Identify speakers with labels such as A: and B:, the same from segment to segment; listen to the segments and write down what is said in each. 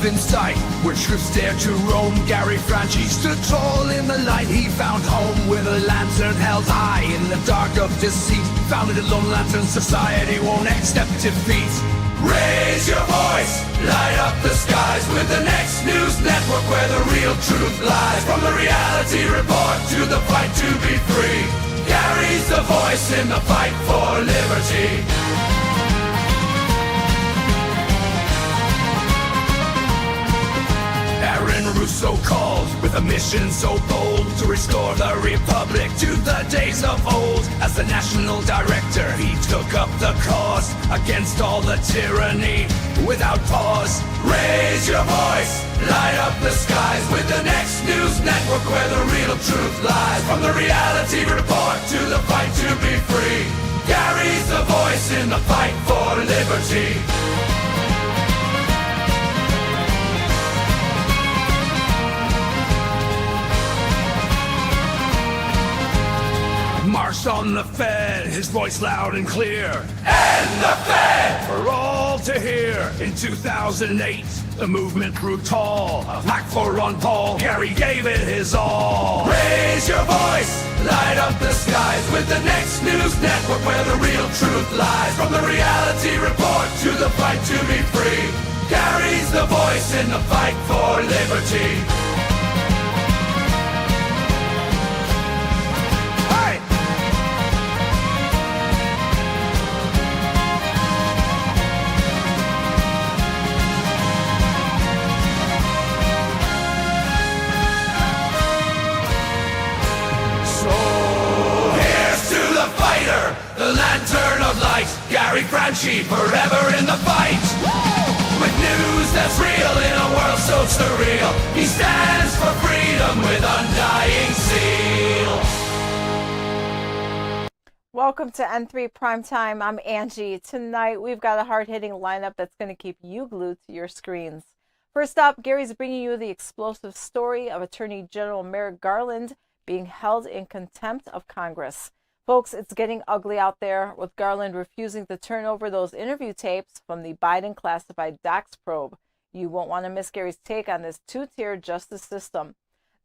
A: in sight, where truth dared to roam. Gary Franchi stood tall in the light. He found home with a lantern held high in the dark of deceit. Founded a Lone Lantern Society, won't accept defeat. Raise your voice, light up the skies with the next news network where the real truth lies. From the reality report to the fight to be free, Gary's the voice in the fight for liberty. Aaron Russo called with a mission so bold to restore the Republic to the days of old. As the national director, he took up the cause against all the tyranny without pause. Raise your voice, light up the skies with the next news network where the real truth lies. From the reality report to the fight to be free, Gary's the voice in the fight for liberty. March on the Fed, his voice loud and clear. End the Fed! For all to hear. In 2008, the movement grew tall. A pack for Ron Paul, Gary gave it his all. Raise your voice, light up the skies with the next news network where the real truth lies. From the reality report to the fight to be free, Gary's the voice in the fight for liberty. The lantern of light, Gary Franchi, forever in the fight. With news that's real in a world so surreal, he stands for freedom with undying zeal.
B: Welcome to N3 Primetime. I'm Angie. Tonight we've got a hard-hitting lineup that's going to keep you glued to your screens. First up, Gary's bringing you the explosive story of Attorney General Merrick Garland being held in contempt of Congress. Folks, it's getting ugly out there, with Garland refusing to turn over those interview tapes from the Biden classified docs probe. You won't want to miss Gary's take on this two-tier justice system.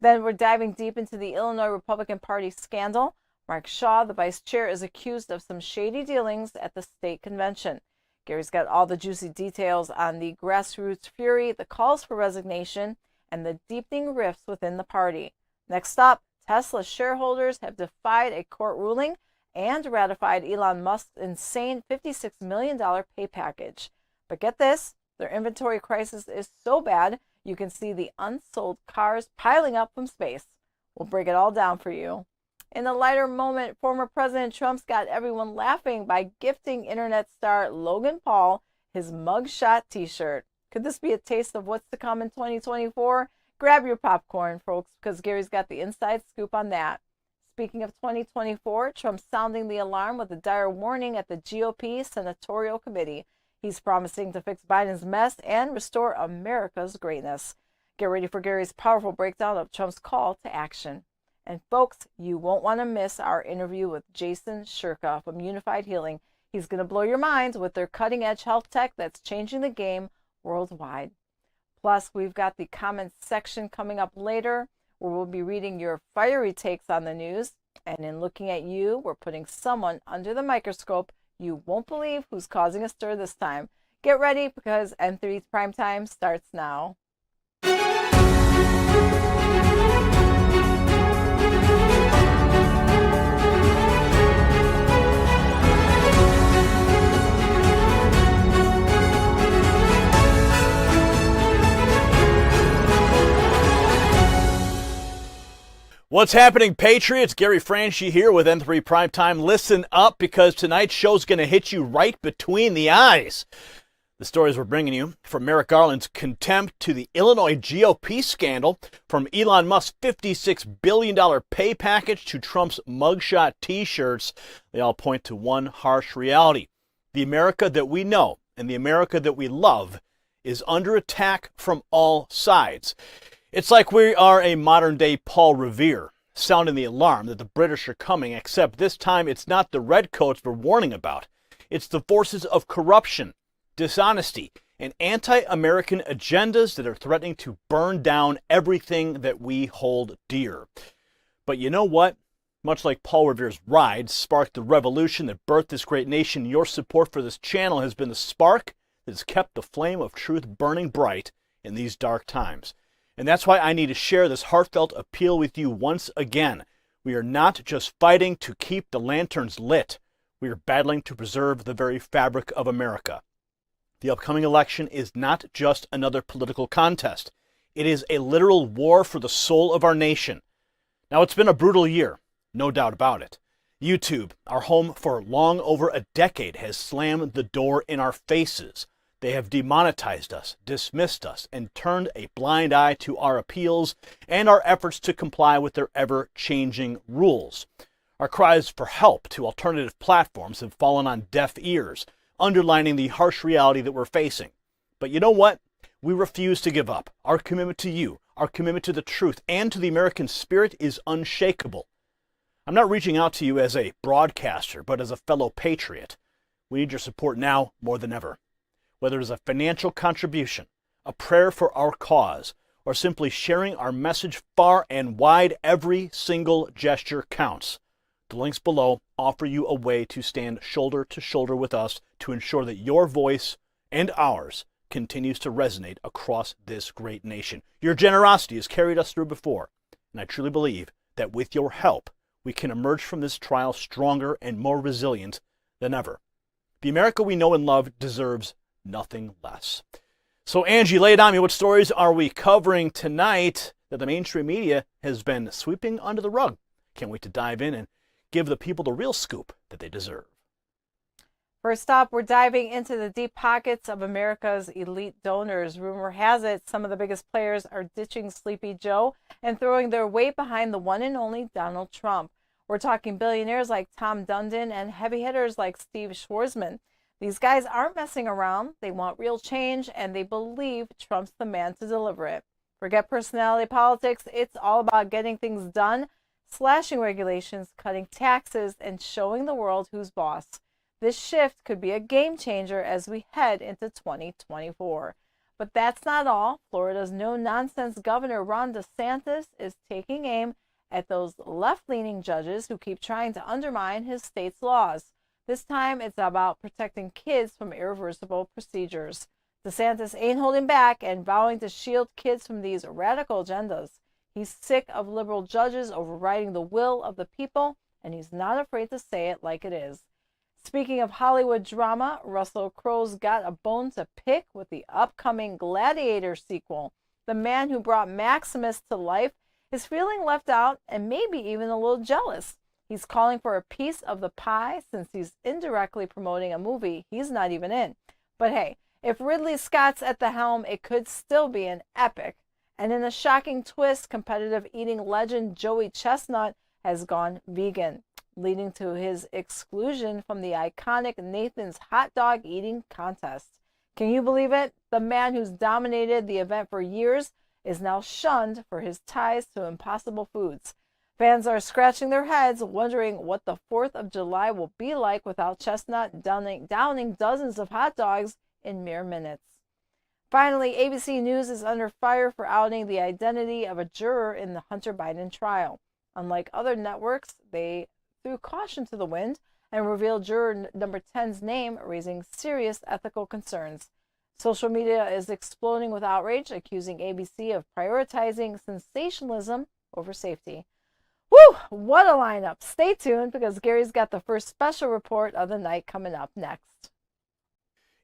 B: Then we're diving deep into the Illinois Republican Party scandal. Mark Shaw, the vice chair, is accused of some shady dealings at the state convention. Gary's got all the juicy details on the grassroots fury, the calls for resignation, and the deepening rifts within the party. Next up, Tesla shareholders have defied a court ruling and ratified Elon Musk's insane $56 million pay package. But get this, their inventory crisis is so bad, you can see the unsold cars piling up from space. We'll break it all down for you. In a lighter moment, former President Trump's got everyone laughing by gifting internet star Logan Paul his mugshot t-shirt. Could this be a taste of what's to come in 2024? Grab your popcorn, folks, because Gary's got the inside scoop on that. Speaking of 2024, Trump's sounding the alarm with a dire warning at the GOP Senatorial Committee. He's promising to fix Biden's mess and restore America's greatness. Get ready for Gary's powerful breakdown of Trump's call to action. And folks, you won't want to miss our interview with Jason Shurka from Unifyd Healing. He's going to blow your minds with their cutting-edge health tech that's changing the game worldwide. Plus, we've got the comments section coming up later, where we'll be reading your fiery takes on the news. And in looking at you, we're putting someone under the microscope. You won't believe who's causing a stir this time. Get ready, because N3's Primetime starts now.
C: What's happening, Patriots? Gary Franchi here with N3 Primetime. Listen up, because tonight's show's going to hit you right between the eyes. The stories we're bringing you, from Merrick Garland's contempt to the Illinois GOP scandal, from Elon Musk's $56 billion pay package to Trump's mugshot t-shirts, they all point to one harsh reality. The America that we know and the America that we love is under attack from all sides. It's like we are a modern-day Paul Revere, sounding the alarm that the British are coming, except this time it's not the redcoats we're warning about. It's the forces of corruption, dishonesty, and anti-American agendas that are threatening to burn down everything that we hold dear. But you know what? Much like Paul Revere's ride sparked the revolution that birthed this great nation, your support for this channel has been the spark that has kept the flame of truth burning bright in these dark times. And that's why I need to share this heartfelt appeal with you once again. We are not just fighting to keep the lanterns lit. We are battling to preserve the very fabric of America. The upcoming election is not just another political contest. It is a literal war for the soul of our nation. Now, it's been a brutal year, no doubt about it. YouTube, our home for long over a decade, has slammed the door in our faces. They have demonetized us, dismissed us, and turned a blind eye to our appeals and our efforts to comply with their ever-changing rules. Our cries for help to alternative platforms have fallen on deaf ears, underlining the harsh reality that we're facing. But you know what? We refuse to give up. Our commitment to you, our commitment to the truth, and to the American spirit is unshakable. I'm not reaching out to you as a broadcaster, but as a fellow patriot. We need your support now more than ever. Whether it is a financial contribution, a prayer for our cause, or simply sharing our message far and wide, every single gesture counts. The links below offer you a way to stand shoulder to shoulder with us to ensure that your voice and ours continues to resonate across this great nation. Your generosity has carried us through before, and I truly believe that with your help, we can emerge from this trial stronger and more resilient than ever. The America we know and love deserves nothing less. So Angie, lay it on me. What stories are we covering tonight that the mainstream media has been sweeping under the rug? Can't wait to dive in and give the people the real scoop that they deserve.
B: First up, we're diving into the deep pockets of America's elite donors. Rumor has it some of the biggest players are ditching Sleepy Joe and throwing their weight behind the one and only Donald Trump. We're talking billionaires like Tom Dundon and heavy hitters like Steve Schwarzman. These guys aren't messing around. They want real change, and they believe Trump's the man to deliver it. Forget personality politics. It's all about getting things done, slashing regulations, cutting taxes, and showing the world who's boss. This shift could be a game changer as we head into 2024. But that's not all. Florida's no-nonsense Governor Ron DeSantis is taking aim at those left-leaning judges who keep trying to undermine his state's laws. This time, it's about protecting kids from irreversible procedures. DeSantis ain't holding back and vowing to shield kids from these radical agendas. He's sick of liberal judges overriding the will of the people, and he's not afraid to say it like it is. Speaking of Hollywood drama, Russell Crowe's got a bone to pick with the upcoming Gladiator sequel. The man who brought Maximus to life is feeling left out and maybe even a little jealous. He's calling for a piece of the pie since he's indirectly promoting a movie he's not even in. But hey, if Ridley Scott's at the helm, it could still be an epic. And in a shocking twist, competitive eating legend Joey Chestnut has gone vegan, leading to his exclusion from the iconic Nathan's hot dog eating contest. Can you believe it? The man who's dominated the event for years is now shunned for his ties to impossible foods. Fans are scratching their heads, wondering what the 4th of July will be like without Chestnut downing dozens of hot dogs in mere minutes. Finally, ABC News is under fire for outing the identity of a juror in the Hunter Biden trial. Unlike other networks, they threw caution to the wind and revealed juror number 10's name, raising serious ethical concerns. Social media is exploding with outrage, accusing ABC of prioritizing sensationalism over safety. Woo! What a lineup. Stay tuned because Gary's got the first special report of the night coming up next.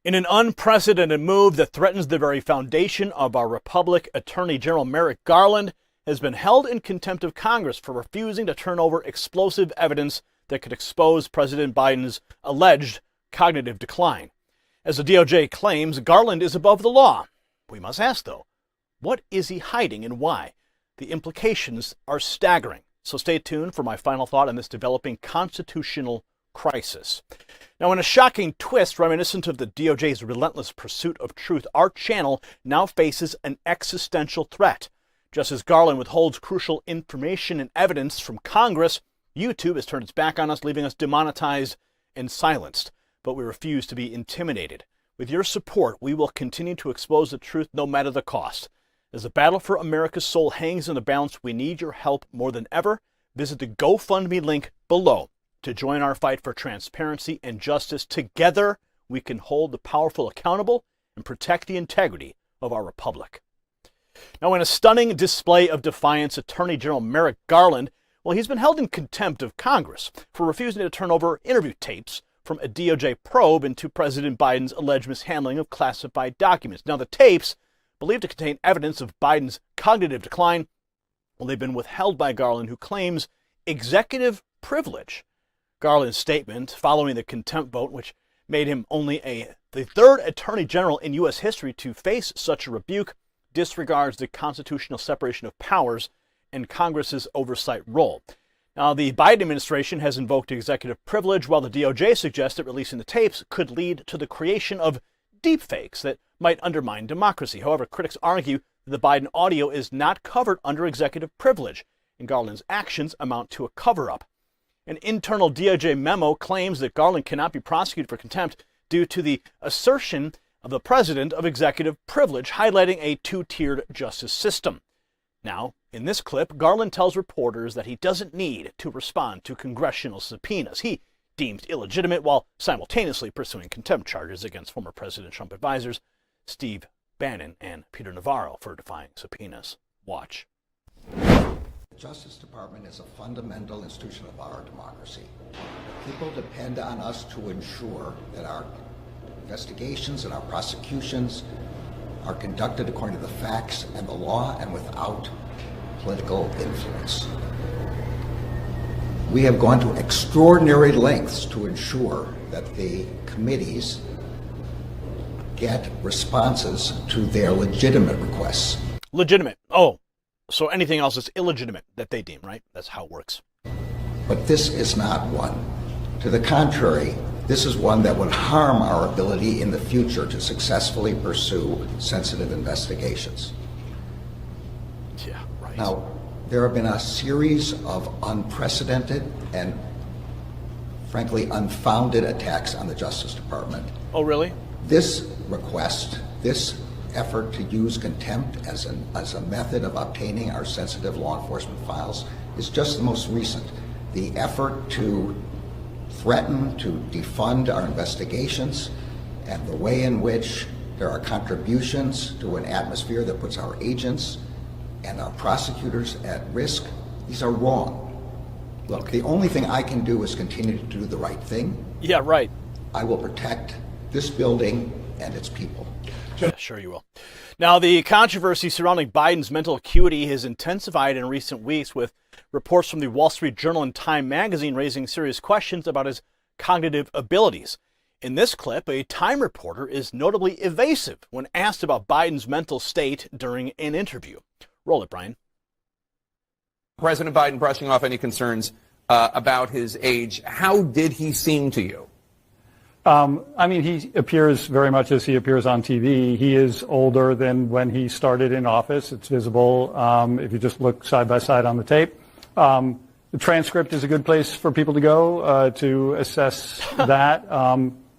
C: In an unprecedented move that threatens the very foundation of our republic, Attorney General Merrick Garland has been held in contempt of Congress for refusing to turn over explosive evidence that could expose President Biden's alleged cognitive decline. As the DOJ claims, Garland is above the law. We must ask, though, what is he hiding and why? The implications are staggering. So stay tuned for my final thought on this developing constitutional crisis. Now, in a shocking twist reminiscent of the DOJ's relentless pursuit of truth, our channel now faces an existential threat. Just as Garland withholds crucial information and evidence from Congress, YouTube has turned its back on us, leaving us demonetized and silenced. But we refuse to be intimidated. With your support, we will continue to expose the truth no matter the cost. As the battle for America's soul hangs in the balance, we need your help more than ever. Visit the GoFundMe link below to join our fight for transparency and justice. Together, we can hold the powerful accountable and protect the integrity of our republic. Now, in a stunning display of defiance, Attorney General Merrick Garland, well, he's been held in contempt of Congress for refusing to turn over interview tapes from a DOJ probe into President Biden's alleged mishandling of classified documents. Now, the tapes, believed to contain evidence of Biden's cognitive decline, well, they've been withheld by Garland, who claims executive privilege. Garland's statement following the contempt vote, which made him only the third attorney general in U.S. history to face such a rebuke, disregards the constitutional separation of powers and Congress's oversight role. Now, the Biden administration has invoked executive privilege, while the DOJ suggests that releasing the tapes could lead to the creation of deepfakes that might undermine democracy. However, critics argue that the Biden audio is not covered under executive privilege, and Garland's actions amount to a cover-up. An internal DOJ memo claims that Garland cannot be prosecuted for contempt due to the assertion of the president of executive privilege, highlighting a two-tiered justice system. Now, in this clip, Garland tells reporters that he doesn't need to respond to congressional subpoenas he deemed illegitimate, while simultaneously pursuing contempt charges against former President Trump advisors Steve Bannon and Peter Navarro for defying subpoenas. Watch.
D: The Justice Department is a fundamental institution of our democracy. People depend on us to ensure that our investigations and our prosecutions are conducted according to the facts and the law and without political influence. We have gone to extraordinary lengths to ensure that the committees get responses to their legitimate requests.
C: Legitimate. Oh, so anything else is illegitimate that they deem, right? That's how it works.
D: But this is not one. To the contrary, this is one that would harm our ability in the future to successfully pursue sensitive investigations.
C: Yeah, right.
D: Now, there have been a series of unprecedented and, frankly, unfounded attacks on the Justice Department.
C: Oh, really?
D: This request, this effort to use contempt as a method of obtaining our sensitive law enforcement files is just the most recent. The effort to threaten to defund our investigations and the way in which there are contributions to an atmosphere that puts our agents and our prosecutors at risk, these are wrong. Look, the only thing I can do is continue to do the right thing.
C: Yeah, right.
D: I will protect this building and its people.
C: Yeah, sure you will. Now, the controversy surrounding Biden's mental acuity has intensified in recent weeks, with reports from the Wall Street Journal and Time magazine raising serious questions about his cognitive abilities. In this clip, a Time reporter is notably evasive when asked about Biden's mental state during an interview. Roll it, Brian.
E: President Biden brushing off any concerns about his age. How did he seem to you?
F: I mean, he appears very much as he appears on TV. He is older than when he started in office. It's visible if you just look side by side on the tape. The transcript is a good place for people to go to assess that.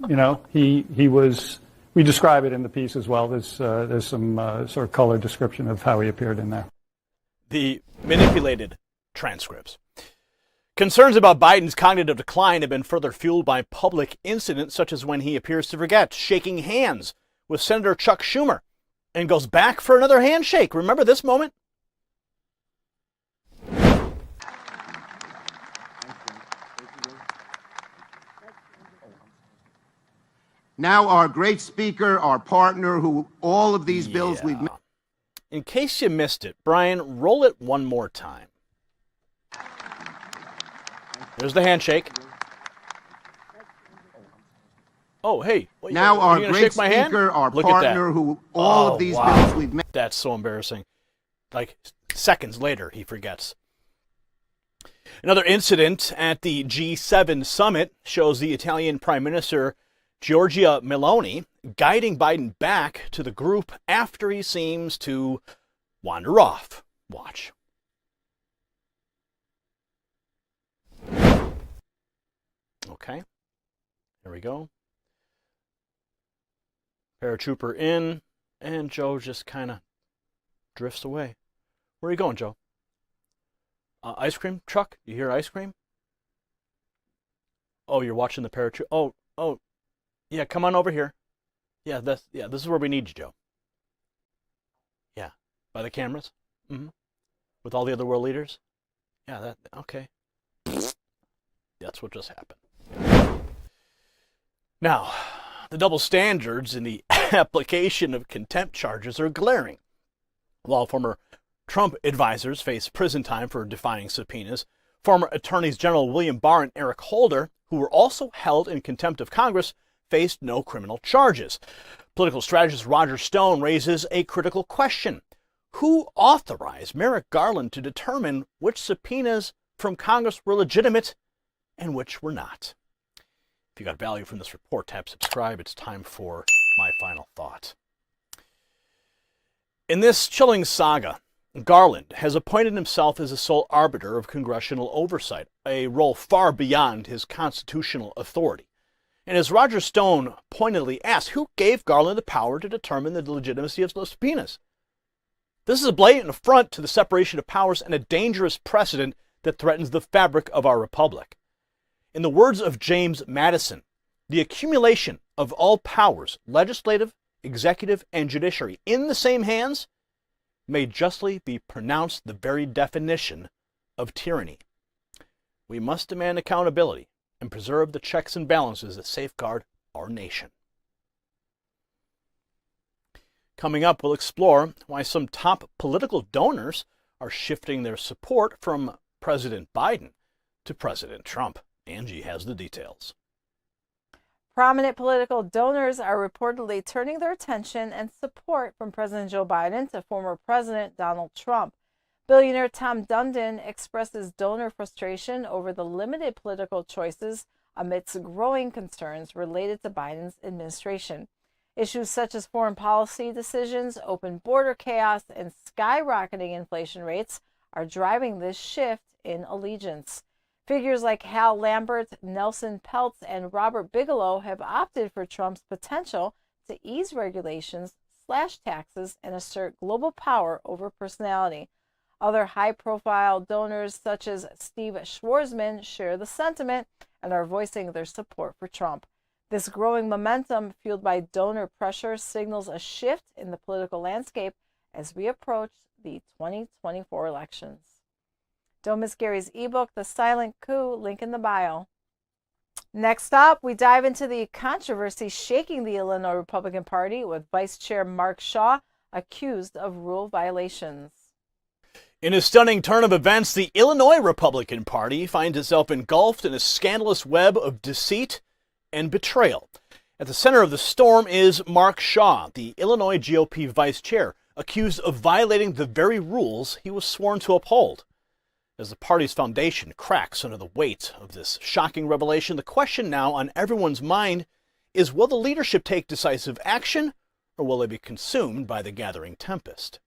F: You know, he was. We describe it in the piece as well. There's some sort of color description of how he appeared in there.
C: The manipulated transcripts. Concerns about Biden's cognitive decline have been further fueled by public incidents, such as when he appears to forget shaking hands with Senator Chuck Schumer and goes back for another handshake. Remember this moment?
G: Now our great speaker, our partner, who all of these bills we've made.
C: In case you missed it, Brian, roll it one more time. There's the handshake. Oh, hey.
G: Now our great speaker, our partner, who all of these bills we've made.
C: That's so embarrassing. Like seconds later, he forgets. Another incident at the G7 summit shows the Italian Prime Minister Giorgia Meloni guiding Biden back to the group after he seems to wander off. Watch. Okay, here we go. Paratrooper in, and Joe just kind of drifts away. Where are you going, Joe? Ice cream truck? You hear ice cream? Oh, you're watching the paratrooper. Oh, yeah, come on over here. Yeah, this is where we need you, Joe. Yeah, by the cameras. With all the other world leaders. Yeah, okay. That's what just happened. Now, the double standards in the application of contempt charges are glaring. While former Trump advisors face prison time for defying subpoenas, former Attorneys General William Barr and Eric Holder, who were also held in contempt of Congress, faced no criminal charges. Political strategist Roger Stone raises a critical question. Who authorized Merrick Garland to determine which subpoenas from Congress were legitimate and which were not? If you got value from this report, tap subscribe. It's time for my final thought. In this chilling saga, Garland has appointed himself as the sole arbiter of congressional oversight, a role far beyond his constitutional authority. And as Roger Stone pointedly asked, who gave Garland the power to determine the legitimacy of those subpoenas? This is a blatant affront to the separation of powers and a dangerous precedent that threatens the fabric of our republic. In the words of James Madison, the accumulation of all powers, legislative, executive, and judiciary, in the same hands, may justly be pronounced the very definition of tyranny. We must demand accountability and preserve the checks and balances that safeguard our nation. Coming up, we'll explore why some top political donors are shifting their support from President Biden to President Trump. Angie has the details.
B: Prominent political donors are reportedly turning their attention and support from President Joe Biden to former President Donald Trump. Billionaire Tom Dundon expresses donor frustration over the limited political choices amidst growing concerns related to Biden's administration. Issues such as foreign policy decisions, open border chaos, and skyrocketing inflation rates are driving this shift in allegiance. Figures like Hal Lambert, Nelson Peltz, and Robert Bigelow have opted for Trump's potential to ease regulations, slash taxes, and assert global power over personality. Other high-profile donors, such as Steve Schwarzman, share the sentiment and are voicing their support for Trump. This growing momentum, fueled by donor pressure, signals a shift in the political landscape as we approach the 2024 elections. Don't miss Gary's ebook, The Silent Coup, link in the bio. Next up, we dive into the controversy shaking the Illinois Republican Party with Vice Chair Mark Shaw accused of rule violations.
C: In a stunning turn of events, the Illinois Republican Party finds itself engulfed in a scandalous web of deceit and betrayal. At the center of the storm is Mark Shaw, the Illinois GOP vice chair, accused of violating the very rules he was sworn to uphold. As the party's foundation cracks under the weight of this shocking revelation, the question now on everyone's mind is, will the leadership take decisive action, or will they be consumed by the gathering tempest?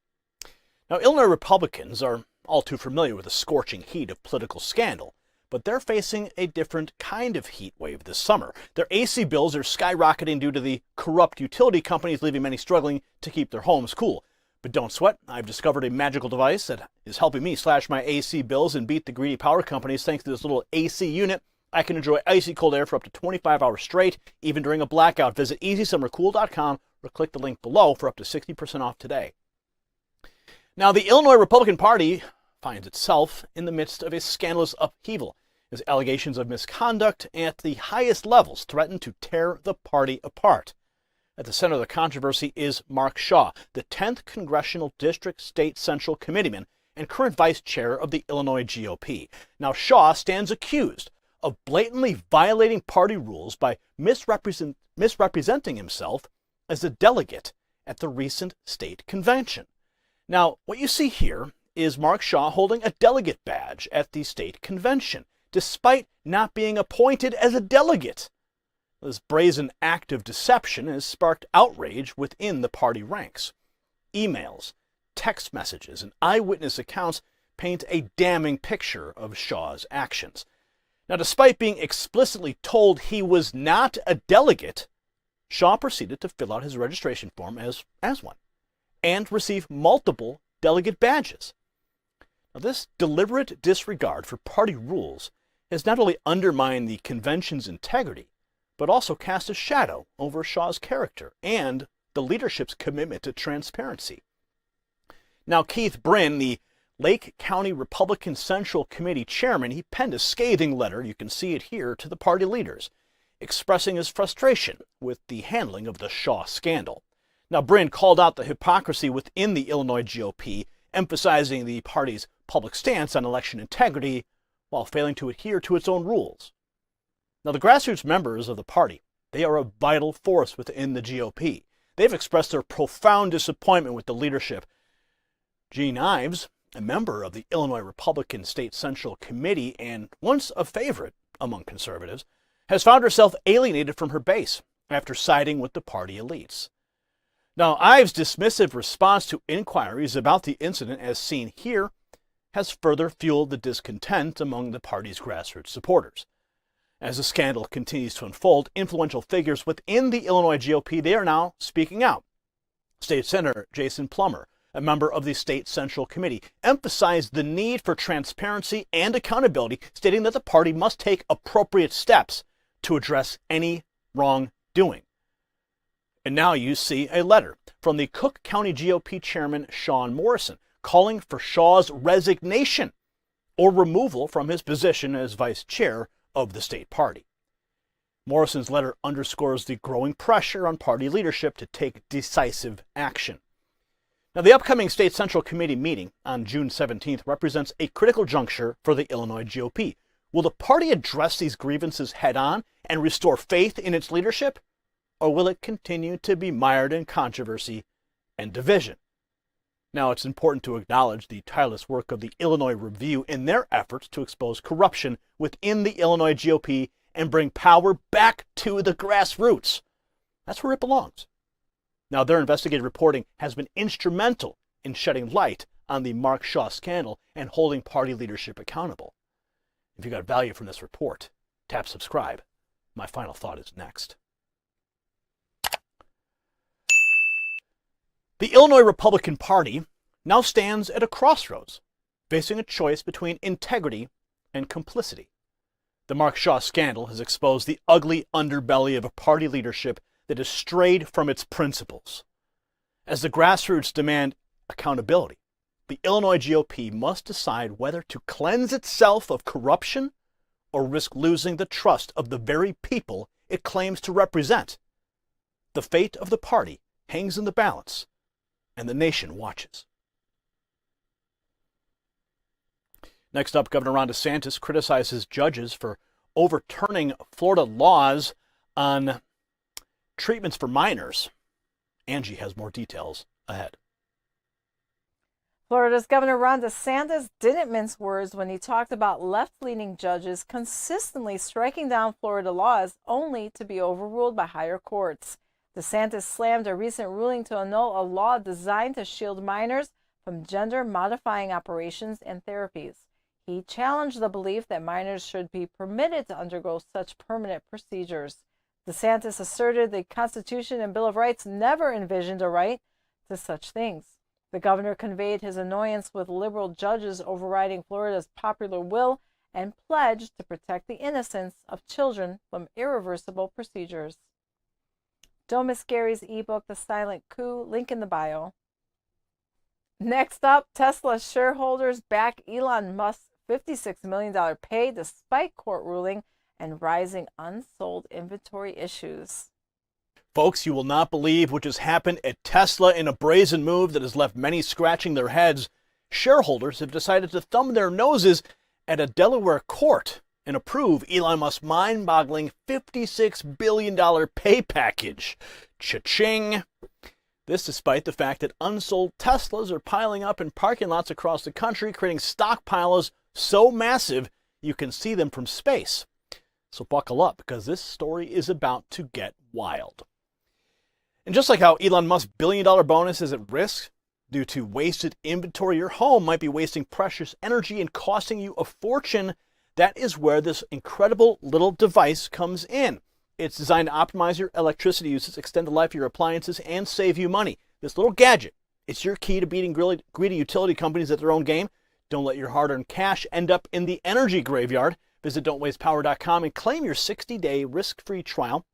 C: Now, Illinois Republicans are all too familiar with the scorching heat of political scandal, but they're facing a different kind of heat wave this summer. Their AC bills are skyrocketing due to the corrupt utility companies, leaving many struggling to keep their homes cool. But don't sweat, I've discovered a magical device that is helping me slash my AC bills and beat the greedy power companies. Thanks to this little AC unit, I can enjoy icy cold air for up to 25 hours straight, even during a blackout. Visit EasySummerCool.com or click the link below for up to 60% off today. Now, the Illinois Republican Party finds itself in the midst of a scandalous upheaval as allegations of misconduct at the highest levels threaten to tear the party apart. At the center of the controversy is Mark Shaw, the 10th Congressional District State Central Committeeman and current vice chair of the Illinois GOP. Now, Shaw stands accused of blatantly violating party rules by misrepresenting himself as a delegate at the recent state convention. Now, what you see here is Mark Shaw holding a delegate badge at the state convention, despite not being appointed as a delegate. This brazen act of deception has sparked outrage within the party ranks. Emails, text messages, and eyewitness accounts paint a damning picture of Shaw's actions. Now, despite being explicitly told he was not a delegate, Shaw proceeded to fill out his registration form as one and receive multiple delegate badges. Now, this deliberate disregard for party rules has not only undermined the convention's integrity, but also cast a shadow over Shaw's character and the leadership's commitment to transparency. Now, Keith Brin, the Lake County Republican Senatorial Committee chairman, he penned a scathing letter, you can see it here, to the party leaders, expressing his frustration with the handling of the Shaw scandal. Now, Brin called out the hypocrisy within the Illinois GOP, emphasizing the party's public stance on election integrity while failing to adhere to its own rules. Now, the grassroots members of the party, they are a vital force within the GOP. They've expressed their profound disappointment with the leadership. Jean Ives, a member of the Illinois Republican State Senatorial Committee and once a favorite among conservatives, has found herself alienated from her base after siding with the party elites. Now, Ives' dismissive response to inquiries about the incident, as seen here, has further fueled the discontent among the party's grassroots supporters. As the scandal continues to unfold, influential figures within the Illinois GOP, they are now speaking out. State Senator Jason Plummer, a member of the State Senatorial Committee, emphasized the need for transparency and accountability, stating that the party must take appropriate steps to address any wrongdoing. And now you see a letter from the Cook County GOP chairman Sean Morrison calling for Shaw's resignation or removal from his position as vice chair of the state party. Morrison's letter underscores the growing pressure on party leadership to take decisive action. Now, the upcoming State Central Committee meeting on June 17th represents a critical juncture for the Illinois GOP. Will the party address these grievances head-on and restore faith in its leadership? Or will it continue to be mired in controversy and division? Now, it's important to acknowledge the tireless work of the Illinois Review in their efforts to expose corruption within the Illinois GOP and bring power back to the grassroots. That's where it belongs. Now, their investigative reporting has been instrumental in shedding light on the Mark Shaw scandal and holding party leadership accountable. If you got value from this report, tap subscribe. My final thought is next. The Illinois Republican Party now stands at a crossroads, facing a choice between integrity and complicity. The Mark Shaw scandal has exposed the ugly underbelly of a party leadership that has strayed from its principles. As the grassroots demand accountability, the Illinois GOP must decide whether to cleanse itself of corruption or risk losing the trust of the very people it claims to represent. The fate of the party hangs in the balance, and the nation watches. Next up, Governor Ron DeSantis criticizes judges for overturning Florida laws on treatments for minors. Angie has more details ahead.
B: Florida's Governor Ron DeSantis didn't mince words when he talked about left-leaning judges consistently striking down Florida laws only to be overruled by higher courts. DeSantis slammed a recent ruling to annul a law designed to shield minors from gender-modifying operations and therapies. He challenged the belief that minors should be permitted to undergo such permanent procedures. DeSantis asserted the Constitution and Bill of Rights never envisioned a right to such things. The governor conveyed his annoyance with liberal judges overriding Florida's popular will and pledged to protect the innocence of children from irreversible procedures. Don't miss Gary's ebook, The Silent Coup, link in the bio. Next up, Tesla shareholders back Elon Musk's $56 million pay despite court ruling and rising unsold inventory issues.
C: Folks, you will not believe what just happened at Tesla in a brazen move that has left many scratching their heads. Shareholders have decided to thumb their noses at a Delaware court and approve Elon Musk's mind-boggling $56 billion pay package. Cha-ching! This despite the fact that unsold Teslas are piling up in parking lots across the country, creating stockpiles so massive you can see them from space. So buckle up, because this story is about to get wild. And just like how Elon Musk's billion-dollar bonus is at risk due to wasted inventory, your home might be wasting precious energy and costing you a fortune. That is where this incredible little device comes in. It's designed to optimize your electricity uses, extend the life of your appliances, and save you money. This little gadget, it's your key to beating greedy utility companies at their own game. Don't let your hard-earned cash end up in the energy graveyard. Visit don'twastepower.com and claim your 60-day risk-free trial,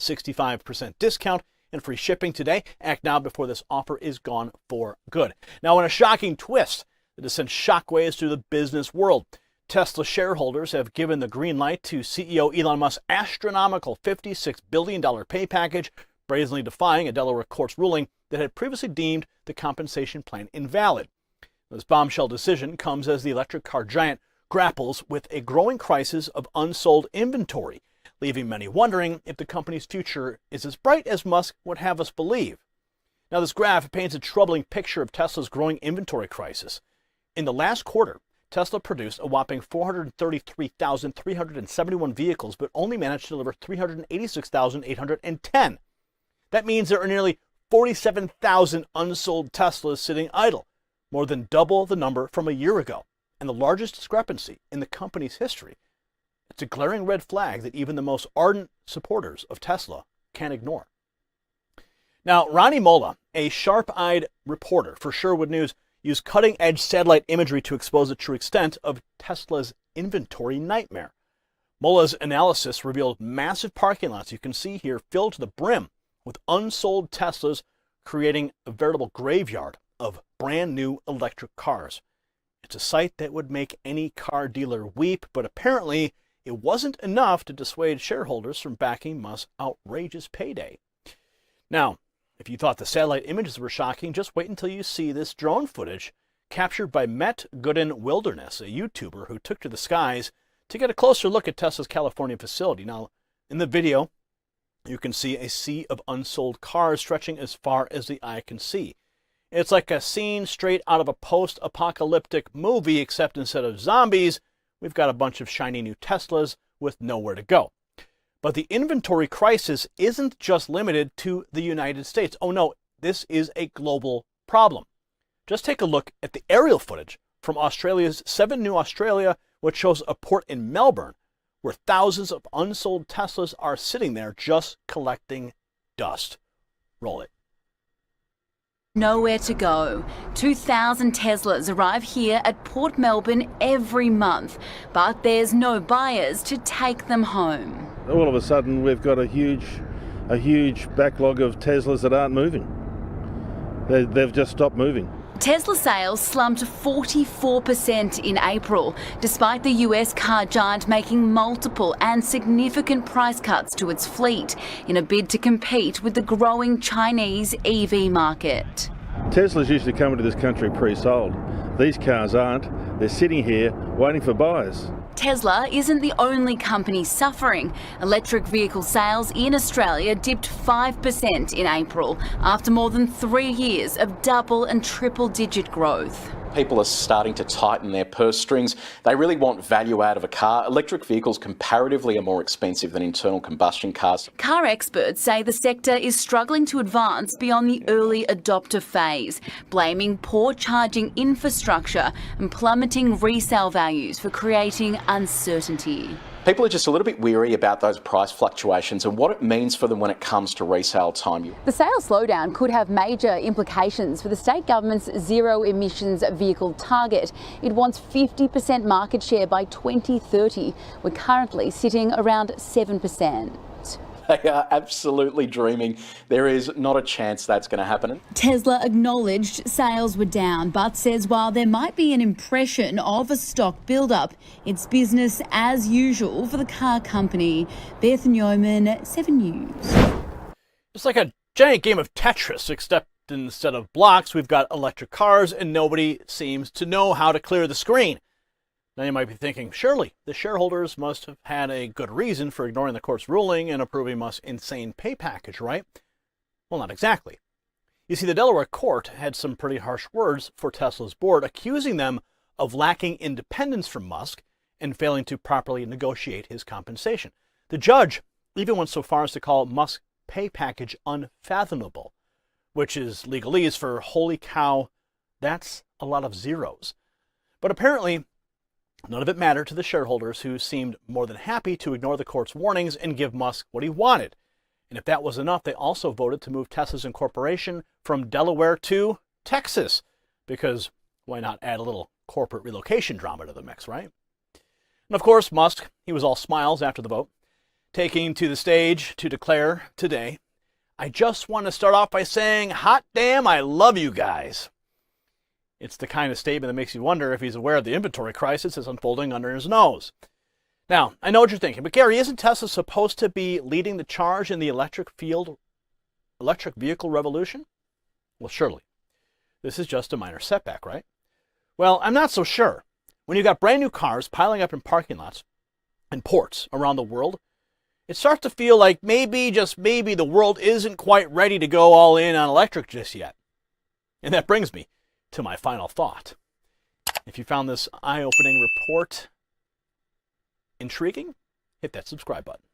C: 65% discount, and free shipping today. Act now before this offer is gone for good. Now, in a shocking twist that has sent shockwaves through the business world, Tesla shareholders have given the green light to CEO Elon Musk's astronomical $56 billion pay package, brazenly defying a Delaware court's ruling that had previously deemed the compensation plan invalid. This bombshell decision comes as the electric car giant grapples with a growing crisis of unsold inventory, leaving many wondering if the company's future is as bright as Musk would have us believe. Now, this graph paints a troubling picture of Tesla's growing inventory crisis. In the last quarter, Tesla produced a whopping 433,371 vehicles, but only managed to deliver 386,810. That means there are nearly 47,000 unsold Teslas sitting idle, more than double the number from a year ago, and the largest discrepancy in the company's history. It's a glaring red flag that even the most ardent supporters of Tesla can't ignore. Now, Ronnie Molla, a sharp-eyed reporter for Sherwood News, used cutting-edge satellite imagery to expose the true extent of Tesla's inventory nightmare. Molla's analysis revealed massive parking lots you can see here filled to the brim with unsold Teslas, creating a veritable graveyard of brand new electric cars. It's a sight that would make any car dealer weep, but apparently it wasn't enough to dissuade shareholders from backing Musk's outrageous payday. Now, if you thought the satellite images were shocking, just wait until you see this drone footage captured by Met Gooden Wilderness, a YouTuber who took to the skies to get a closer look at Tesla's California facility. Now, in the video, you can see a sea of unsold cars stretching as far as the eye can see. It's like a scene straight out of a post-apocalyptic movie, except instead of zombies, we've got a bunch of shiny new Teslas with nowhere to go. But the inventory crisis isn't just limited to the United States. Oh no, this is a global problem. Just take a look at the aerial footage from Australia's 7 New Australia, which shows a port in Melbourne where thousands of unsold Teslas are sitting there just collecting dust. Roll it.
H: Nowhere to go. 2,000 Teslas arrive here at Port Melbourne every month, but there's no buyers to take them home.
I: All of a sudden, we've got a huge backlog of Teslas that aren't moving. They've just stopped moving.
H: Tesla sales slumped 44% in April, despite the US car giant making multiple and significant price cuts to its fleet in a bid to compete with the growing Chinese EV market.
I: Teslas usually come into this country pre-sold. These cars aren't. They're sitting here waiting for buyers.
H: Tesla isn't the only company suffering. Electric vehicle sales in Australia dipped 5% in April after more than 3 years of double and triple digit growth.
J: People are starting to tighten their purse strings. They really want value out of a car. Electric vehicles comparatively are more expensive than internal combustion cars.
H: Car experts say the sector is struggling to advance beyond the early adopter phase, blaming poor charging infrastructure and plummeting resale values for creating uncertainty.
J: People are just a little bit weary about those price fluctuations and what it means for them when it comes to resale time.
H: The sales slowdown could have major implications for the state government's zero emissions vehicle target. It wants 50% market share by 2030. We're currently sitting around 7%.
J: They are absolutely dreaming. There is not a chance that's going to happen.
H: Tesla acknowledged sales were down, but says while there might be an impression of a stock build-up, it's business as usual for the car company. Beth Newman, 7 News.
C: It's like a giant game of Tetris, except instead of blocks, we've got electric cars, and nobody seems to know how to clear the screen. Now you might be thinking, surely the shareholders must have had a good reason for ignoring the court's ruling and approving Musk's insane pay package, right? Well, not exactly. You see, the Delaware court had some pretty harsh words for Tesla's board, accusing them of lacking independence from Musk and failing to properly negotiate his compensation. The judge even went so far as to call Musk's pay package unfathomable, which is legalese for holy cow, that's a lot of zeros. But apparently, None of it mattered to the shareholders, who seemed more than happy to ignore the court's warnings and give Musk what he wanted. And if that was enough, they also voted to move Tesla's incorporation from Delaware to Texas, because why not add a little corporate relocation drama to the mix, right? And of course, Musk, he was all smiles after the vote, taking to the stage to declare today, "I just want to start off by saying, hot damn, I love you guys." It's the kind of statement that makes you wonder if he's aware of the inventory crisis that's unfolding under his nose. Now, I know what you're thinking, but Gary, isn't Tesla supposed to be leading the charge in the electric vehicle revolution? Well, surely. This is just a minor setback, right? Well, I'm not so sure. When you've got brand new cars piling up in parking lots and ports around the world, it starts to feel like maybe, just maybe, the world isn't quite ready to go all in on electric just yet. And that brings me to my final thought. If you found this eye-opening report intriguing, hit that subscribe button.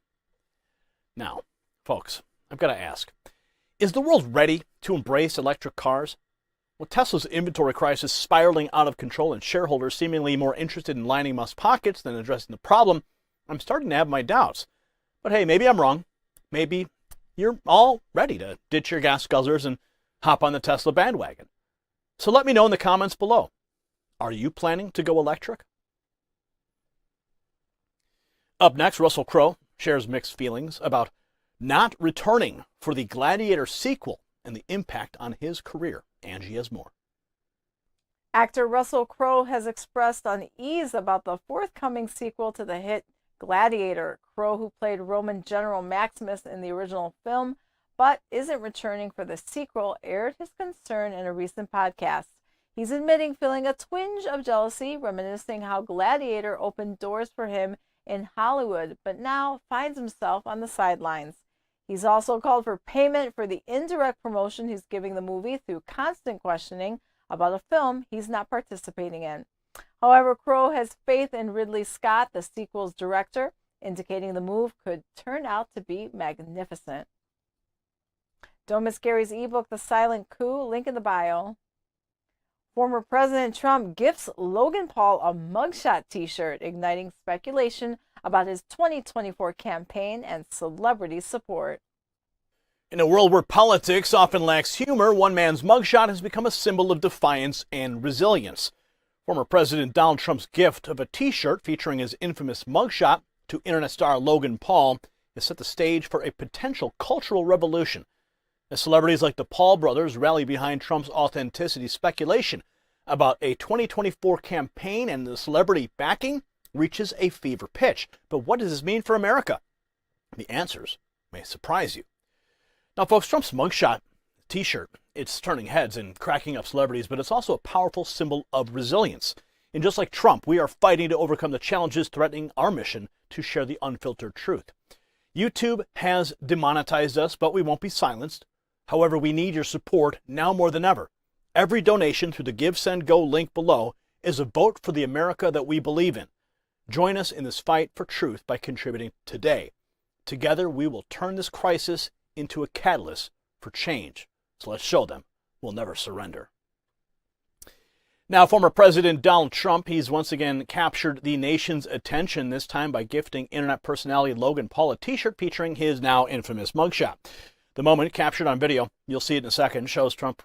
C: Now, folks, I've got to ask, is the world ready to embrace electric cars? With Tesla's inventory crisis spiraling out of control and shareholders seemingly more interested in lining Musk's pockets than addressing the problem, I'm starting to have my doubts. But hey, maybe I'm wrong. Maybe you're all ready to ditch your gas guzzlers and hop on the Tesla bandwagon. So let me know in the comments below. Are you planning to go electric? Up next, Russell Crowe shares mixed feelings about not returning for the Gladiator sequel and the impact on his career. Angie has more.
B: Actor Russell Crowe has expressed unease about the forthcoming sequel to the hit Gladiator. Crowe, who played Roman General Maximus in the original film, but isn't returning for the sequel, aired his concern in a recent podcast. He's admitting feeling a twinge of jealousy, reminiscing how Gladiator opened doors for him in Hollywood, but now finds himself on the sidelines. He's also called for payment for the indirect promotion he's giving the movie through constant questioning about a film he's not participating in. However, Crowe has faith in Ridley Scott, the sequel's director, indicating the move could turn out to be magnificent. Don't miss Gary's ebook, The Silent Coup, link in the bio. Former President Trump gifts Logan Paul a mugshot t-shirt, igniting speculation about his 2024 campaign and celebrity support.
C: In a world where politics often lacks humor, one man's mugshot has become a symbol of defiance and resilience. Former President Donald Trump's gift of a t-shirt featuring his infamous mugshot to internet star Logan Paul has set the stage for a potential cultural revolution. As celebrities like the Paul brothers rally behind Trump's authenticity, speculation about a 2024 campaign and the celebrity backing reaches a fever pitch. But what does this mean for America? The answers may surprise you. Now, folks, Trump's mugshot t-shirt, it's turning heads and cracking up celebrities, but it's also a powerful symbol of resilience. And just like Trump, we are fighting to overcome the challenges threatening our mission to share the unfiltered truth. YouTube has demonetized us, but we won't be silenced. However, we need your support now more than ever. Every donation through the Give, Send, Go link below is a vote for the America that we believe in. Join us in this fight for truth by contributing today. Together, we will turn this crisis into a catalyst for change. So let's show them we'll never surrender. Now, former President Donald Trump, he's once again captured the nation's attention, this time by gifting internet personality Logan Paul a t-shirt featuring his now infamous mugshot. The moment, captured on video, you'll see it in a second, shows Trump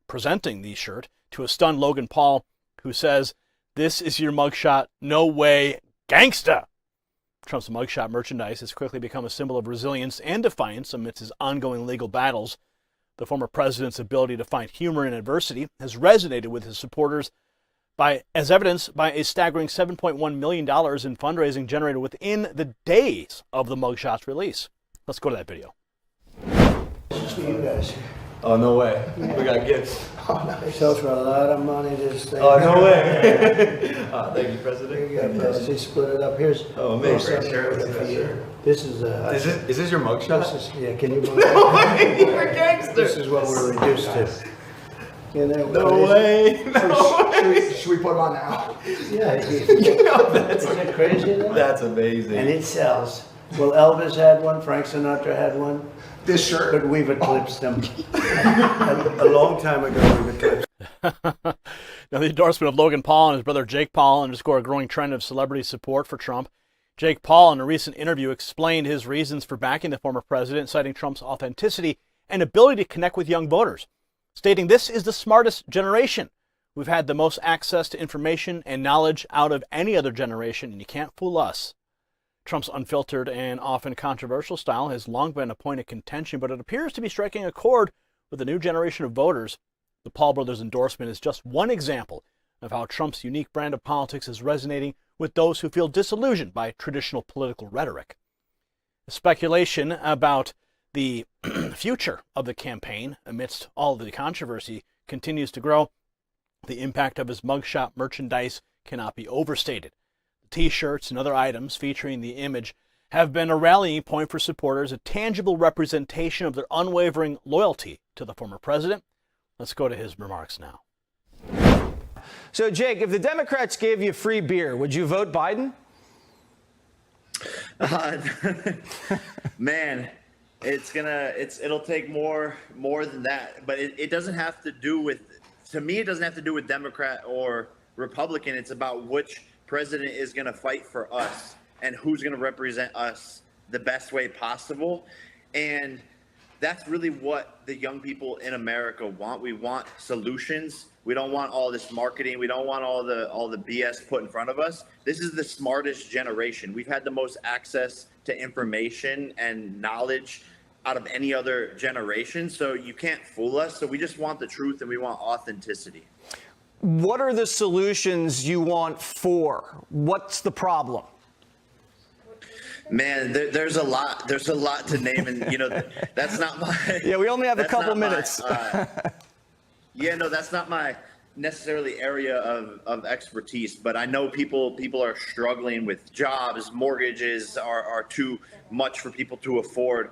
C: presenting the shirt to a stunned Logan Paul, who says, "This is your mugshot, no way, gangsta." Trump's mugshot merchandise has quickly become a symbol of resilience and defiance amidst his ongoing legal battles. The former president's ability to find humor in adversity has resonated with his supporters, as evidenced by a staggering $7.1 million in fundraising generated within the days of the mugshot's release. Let's go to that video.
K: You guys.
L: Oh, no way. We got gifts.
K: Oh, nice. Sells for a lot of money, this thing.
L: Oh, no way. Thank you, President.
K: Here you go, President. Split it up. Here's
L: amazing.
K: This is
L: is this your mugshot?
K: Yeah, can you believe
L: it? You're a gangster.
K: This is what we're reduced to. You know,
L: no way. No way.
K: Should we put them on now? Yeah. Isn't it crazy though?
L: That's amazing.
K: And it sells. Well, Elvis had one, Frank Sinatra had one.
L: This shirt.
K: But we've eclipsed them. A long time ago, we've eclipsed.
C: Now, the endorsement of Logan Paul and his brother Jake Paul underscore a growing trend of celebrity support for Trump. Jake Paul, in a recent interview, explained his reasons for backing the former president, citing Trump's authenticity and ability to connect with young voters, stating, "This is the smartest generation. We've had the most access to information and knowledge out of any other generation, and you can't fool us." Trump's unfiltered and often controversial style has long been a point of contention, but it appears to be striking a chord with a new generation of voters. The Paul brothers' endorsement is just one example of how Trump's unique brand of politics is resonating with those who feel disillusioned by traditional political rhetoric. The speculation about the future of the campaign amidst all the controversy continues to grow. The impact of his mugshot merchandise cannot be overstated. The T-shirts and other items featuring the image have been a rallying point for supporters, a tangible representation of their unwavering loyalty to the former president. Let's go to his remarks now.
M: So, Jake, if the Democrats gave you free beer, would you vote Biden?
N: Man, it'll take more than that. But it doesn't have to do with, to me, it doesn't have to do with Democrat or Republican. It's about which president is going to fight for us and who's going to represent us the best way possible. And that's really what the young people in America want. We want solutions. We don't want all this marketing. We don't want all the BS put in front of us. This is the smartest generation. We've had the most access to information and knowledge out of any other generation. So you can't fool us. So we just want the truth and we want authenticity.
M: What are the solutions you want for? What's the problem?
N: Man, there's a lot to name, and that's not my.
M: Yeah, we only have a couple minutes.
N: That's not my necessarily area of expertise, but I know people are struggling with jobs. Mortgages are too much for people to afford.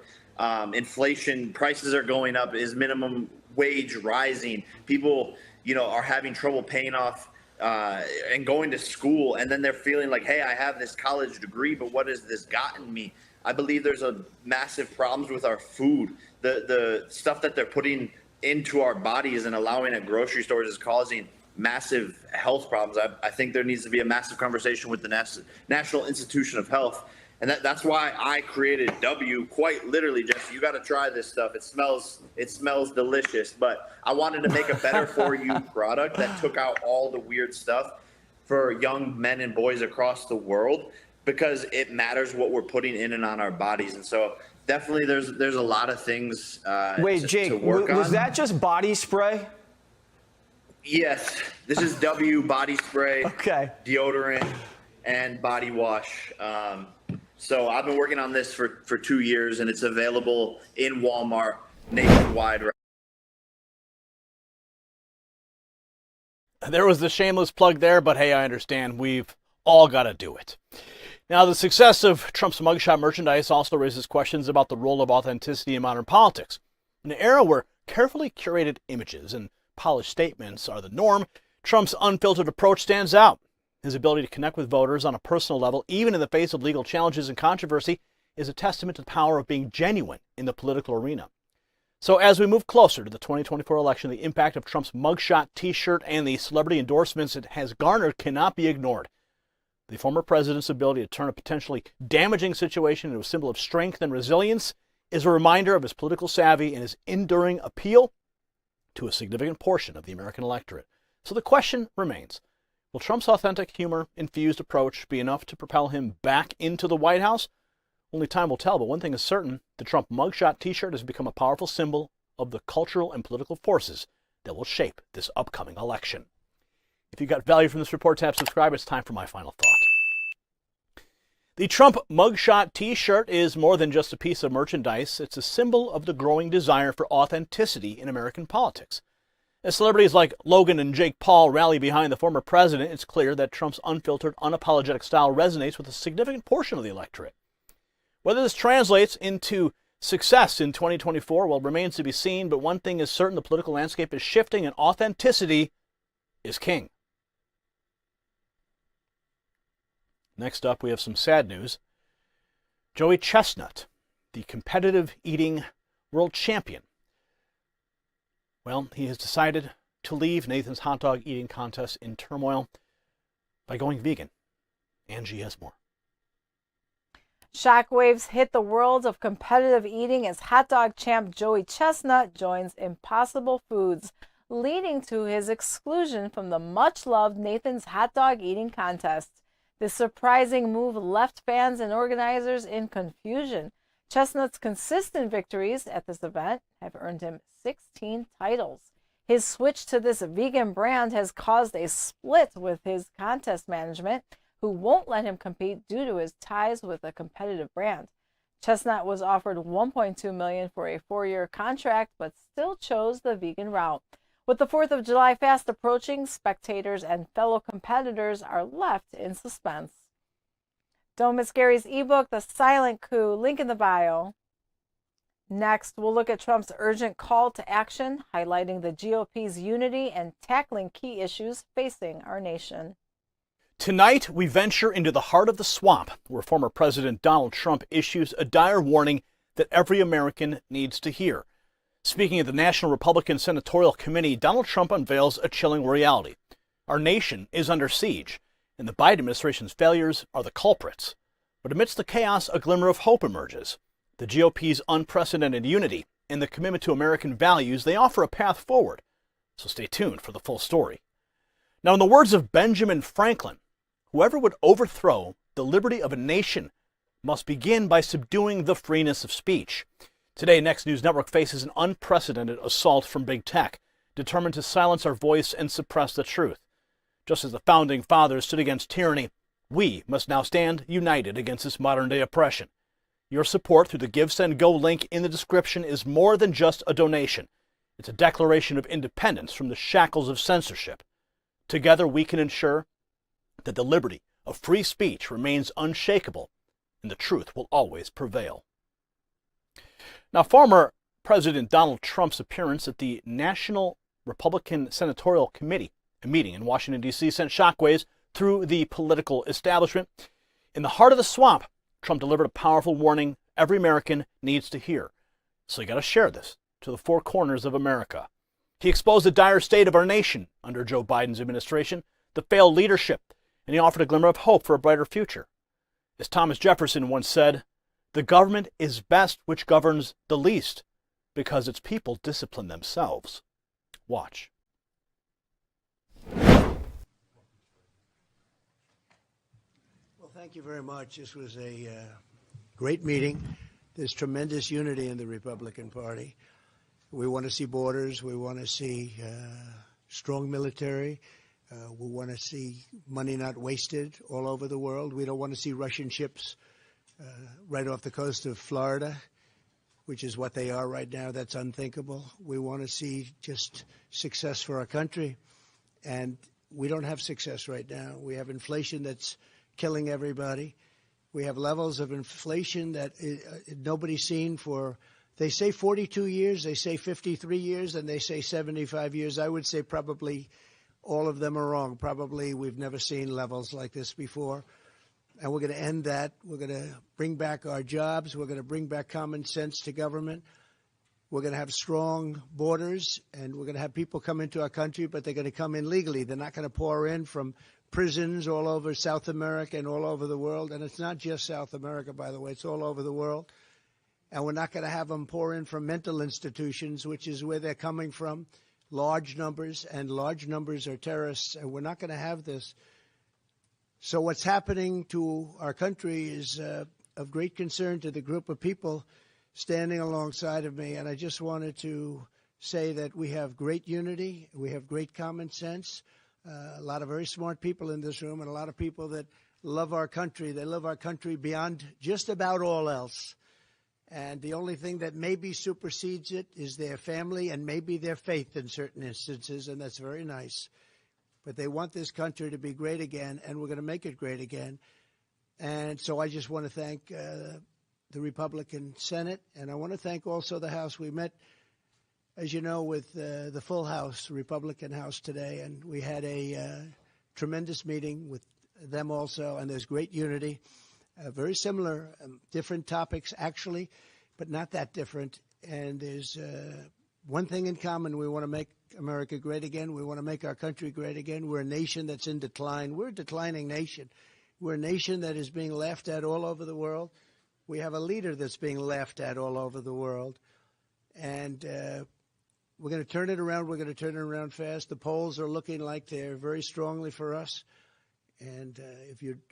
N: Inflation, prices are going up. Is minimum wage rising? People, are having trouble paying off and going to school, and then they're feeling like, hey, I have this college degree, but what has this gotten me? I believe there's a massive problems with our food. The stuff that they're putting into our bodies and allowing at grocery stores is causing massive health problems. I think there needs to be a massive conversation with the National Institution of Health. And that's why I created W, quite literally, Jesse. You got to try this stuff. It smells delicious. But I wanted to make a better for you product that took out all the weird stuff for young men and boys across the world, because it matters what we're putting in and on our bodies. And so definitely there's a lot of things
M: Jake,
N: to work on.
M: Was that just body spray?
N: Yes. This is W body spray,
M: okay,
N: deodorant, and body wash. So I've been working on this for 2 years, and it's available in Walmart nationwide.
C: There was the shameless plug there, but hey, I understand. We've all got to do it. Now, the success of Trump's mugshot merchandise also raises questions about the role of authenticity in modern politics. In an era where carefully curated images and polished statements are the norm, Trump's unfiltered approach stands out. His ability to connect with voters on a personal level, even in the face of legal challenges and controversy, is a testament to the power of being genuine in the political arena. So as we move closer to the 2024 election, the impact of Trump's mugshot T-shirt and the celebrity endorsements it has garnered cannot be ignored. The former president's ability to turn a potentially damaging situation into a symbol of strength and resilience is a reminder of his political savvy and his enduring appeal to a significant portion of the American electorate. So the question remains, will Trump's authentic, humor-infused approach be enough to propel him back into the White House? Only time will tell, but one thing is certain, the Trump mugshot T-shirt has become a powerful symbol of the cultural and political forces that will shape this upcoming election. If you got value from this report, tap subscribe. It's time for my final thought. The Trump mugshot T-shirt is more than just a piece of merchandise. It's a symbol of the growing desire for authenticity in American politics. As celebrities like Logan and Jake Paul rally behind the former president, it's clear that Trump's unfiltered, unapologetic style resonates with a significant portion of the electorate. Whether this translates into success in 2024, well, remains to be seen, but one thing is certain, the political landscape is shifting and authenticity is king. Next up, we have some sad news. Joey Chestnut, the competitive eating world champion, well, he has decided to leave Nathan's hot dog eating contest in turmoil by going vegan. Angie has more.
B: Shockwaves hit the world of competitive eating as hot dog champ Joey Chestnut joins Impossible Foods, leading to his exclusion from the much-loved Nathan's hot dog eating contest. This surprising move left fans and organizers in confusion. Chestnut's consistent victories at this event have earned him 16 titles. His switch to this vegan brand has caused a split with his contest management, who won't let him compete due to his ties with a competitive brand. Chestnut was offered $1.2 million for a 4-year contract, but still chose the vegan route. With the 4th of July fast approaching, spectators and fellow competitors are left in suspense. Don't miss Gary's ebook, The Silent Coup, link in the bio. Next, we'll look at Trump's urgent call to action, highlighting the GOP's unity and tackling key issues facing our nation.
C: Tonight, we venture into the heart of the swamp, where former President Donald Trump issues a dire warning that every American needs to hear. Speaking at the National Republican Senatorial Committee, Donald Trump unveils a chilling reality. Our nation is under siege, and the Biden administration's failures are the culprits. But amidst the chaos, a glimmer of hope emerges. The GOP's unprecedented unity and the commitment to American values, they offer a path forward. So stay tuned for the full story. Now, in the words of Benjamin Franklin, whoever would overthrow the liberty of a nation must begin by subduing the freeness of speech. Today, Next News Network faces an unprecedented assault from big tech, determined to silence our voice and suppress the truth. Just as the Founding Fathers stood against tyranny, we must now stand united against this modern-day oppression. Your support through the Give, Send, Go link in the description is more than just a donation. It's a declaration of independence from the shackles of censorship. Together, we can ensure that the liberty of free speech remains unshakable and the truth will always prevail. Now, former President Donald Trump's appearance at the National Republican Senatorial Committee, a meeting in Washington, D.C., sent shockwaves through the political establishment. In the heart of the swamp, Trump delivered a powerful warning every American needs to hear. So you got to share this to the four corners of America. He exposed the dire state of our nation under Joe Biden's administration, the failed leadership, and he offered a glimmer of hope for a brighter future. As Thomas Jefferson once said, "The government is best which governs the least, because its people discipline themselves." Watch.
O: Thank you very much. This was a great meeting. There's tremendous unity in the Republican Party. We want to see borders. We want to see strong military. We want to see money not wasted all over the world. We don't want to see Russian ships right off the coast of Florida, which is what they are right now. That's unthinkable. We want to see just success for our country. And we don't have success right now. We have inflation that's killing everybody. We have levels of inflation that nobody's seen for, they say 42 years, they say 53 years, and they say 75 years. I would say probably all of them are wrong. Probably we've never seen levels like this before. And we're going to end that. We're going to bring back our jobs. We're going to bring back common sense to government. We're going to have strong borders, and we're going to have people come into our country, but they're going to come in legally. They're not going to pour in from prisons all over South America and all over the world. And it's not just South America, by the way. It's all over the world. And we're not going to have them pour in from mental institutions, which is where they're coming from, large numbers, and large numbers are terrorists. And we're not going to have this. So what's happening to our country is of great concern to the group of people standing alongside of me. And I just wanted to say that we have great unity. We have great common sense. A lot of very smart people in this room and a lot of people that love our country. They love our country beyond just about all else. And the only thing that maybe supersedes it is their family and maybe their faith in certain instances, and that's very nice. But they want this country to be great again, and we're going to make it great again. And so I just want to thank the Republican Senate, and I want to thank also the House. We met, as you know, with the full House, Republican House today, and we had a tremendous meeting with them also, and there's great unity. Very similar, different topics actually, but not that different. And there's one thing in common. We want to make America great again. We want to make our country great again. We're a nation that's in decline. We're a declining nation. We're a nation that is being laughed at all over the world. We have a leader that's being laughed at all over the world. And we're going to turn it around. We're going to turn it around fast. The polls are looking like they're very strongly for us. And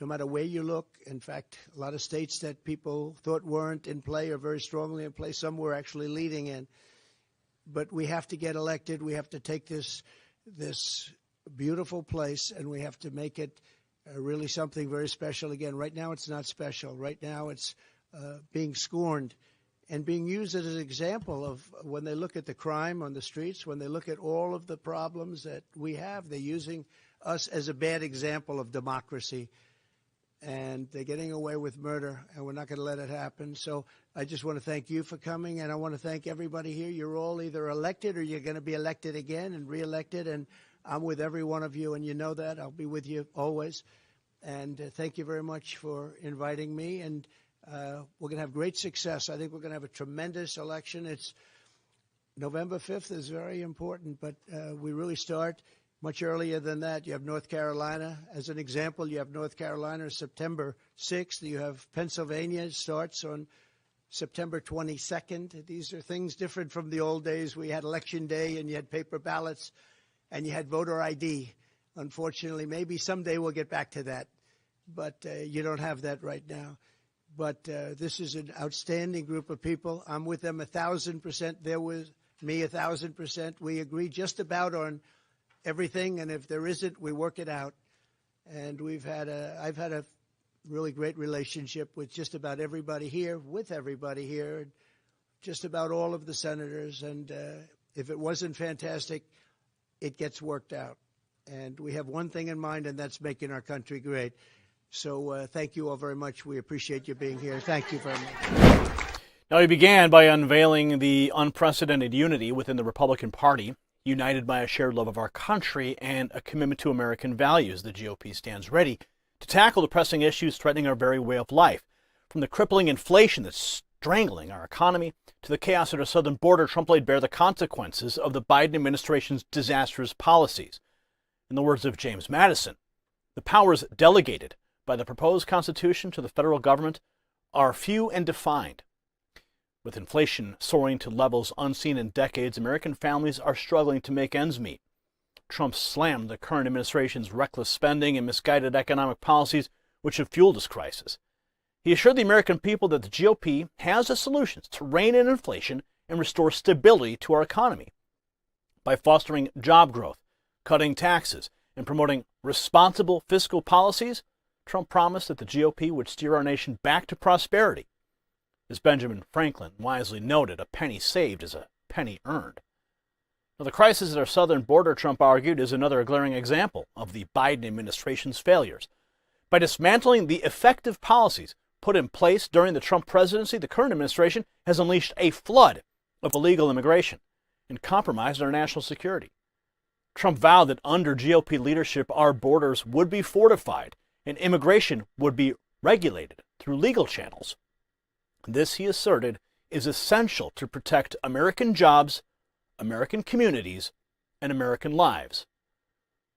O: no matter where you look, in fact, a lot of states that people thought weren't in play are very strongly in play. Some we're actually leading in. But we have to get elected. We have to take this beautiful place, and we have to make it really something very special again. Right now, it's not special. Right now, it's being scorned and being used as an example of when they look at the crime on the streets, when they look at all of the problems that we have, they're using us as a bad example of democracy. And they're getting away with murder, and we're not going to let it happen. So I just want to thank you for coming, and I want to thank everybody here. You're all either elected or you're going to be elected again and reelected, and I'm with every one of you, and you know that. I'll be with you always. And thank you very much for inviting me, and we're going to have great success. I think we're going to have a tremendous election. It's November 5th is very important, but we really start much earlier than that. You have North Carolina. As an example, you have North Carolina September 6th. You have Pennsylvania starts on September 22nd. These are things different from the old days. We had Election Day, and you had paper ballots, and you had voter ID. Unfortunately, maybe someday we'll get back to that, but you don't have that right now. But this is an outstanding group of people. I'm with them 1,000%. They're with me 1,000%. We agree just about on everything, and if there isn't, we work it out. And I've had a really great relationship with just about everybody here, just about all of the senators. And if it wasn't fantastic, it gets worked out. And we have one thing in mind, and that's making our country great. So thank you all very much. We appreciate you being here. Thank you very much.
C: Now, he began by unveiling the unprecedented unity within the Republican Party, united by a shared love of our country and a commitment to American values. The GOP stands ready to tackle the pressing issues threatening our very way of life. From the crippling inflation that's strangling our economy to the chaos at our southern border, Trump laid bare the consequences of the Biden administration's disastrous policies. In the words of James Madison, the powers delegated by the proposed Constitution to the federal government are few and defined. With inflation soaring to levels unseen in decades, American families are struggling to make ends meet. Trump slammed the current administration's reckless spending and misguided economic policies, which have fueled this crisis. He assured the American people that the GOP has the solutions to rein in inflation and restore stability to our economy. By fostering job growth, cutting taxes, and promoting responsible fiscal policies, Trump promised that the GOP would steer our nation back to prosperity. As Benjamin Franklin wisely noted, a penny saved is a penny earned. Now, the crisis at our southern border, Trump argued, is another glaring example of the Biden administration's failures. By dismantling the effective policies put in place during the Trump presidency, the current administration has unleashed a flood of illegal immigration and compromised our national security. Trump vowed that under GOP leadership, our borders would be fortified and immigration would be regulated through legal channels. This, he asserted, is essential to protect American jobs, American communities, and American lives.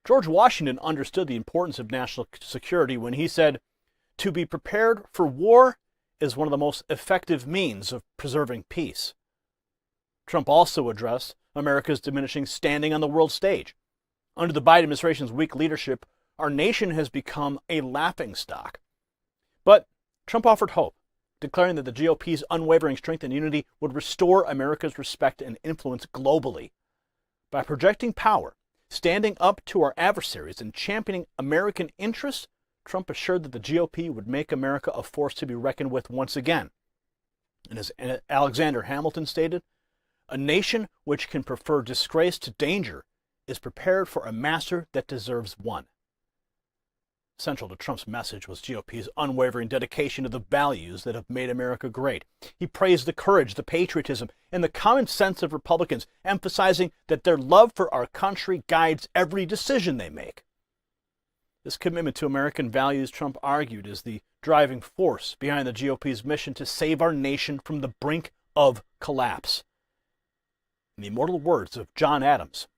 C: George Washington understood the importance of national security when he said, "To be prepared for war is one of the most effective means of preserving peace." Trump also addressed America's diminishing standing on the world stage. Under the Biden administration's weak leadership, our nation has become a laughingstock. But Trump offered hope, declaring that the GOP's unwavering strength and unity would restore America's respect and influence globally. By projecting power, standing up to our adversaries, and championing American interests, Trump assured that the GOP would make America a force to be reckoned with once again. And as Alexander Hamilton stated, "A nation which can prefer disgrace to danger is prepared for a master that deserves one." Central to Trump's message was GOP's unwavering dedication to the values that have made America great. He praised the courage, the patriotism, and the common sense of Republicans, emphasizing that their love for our country guides every decision they make. This commitment to American values, Trump argued, is the driving force behind the GOP's mission to save our nation from the brink of collapse. In the immortal words of John Adams,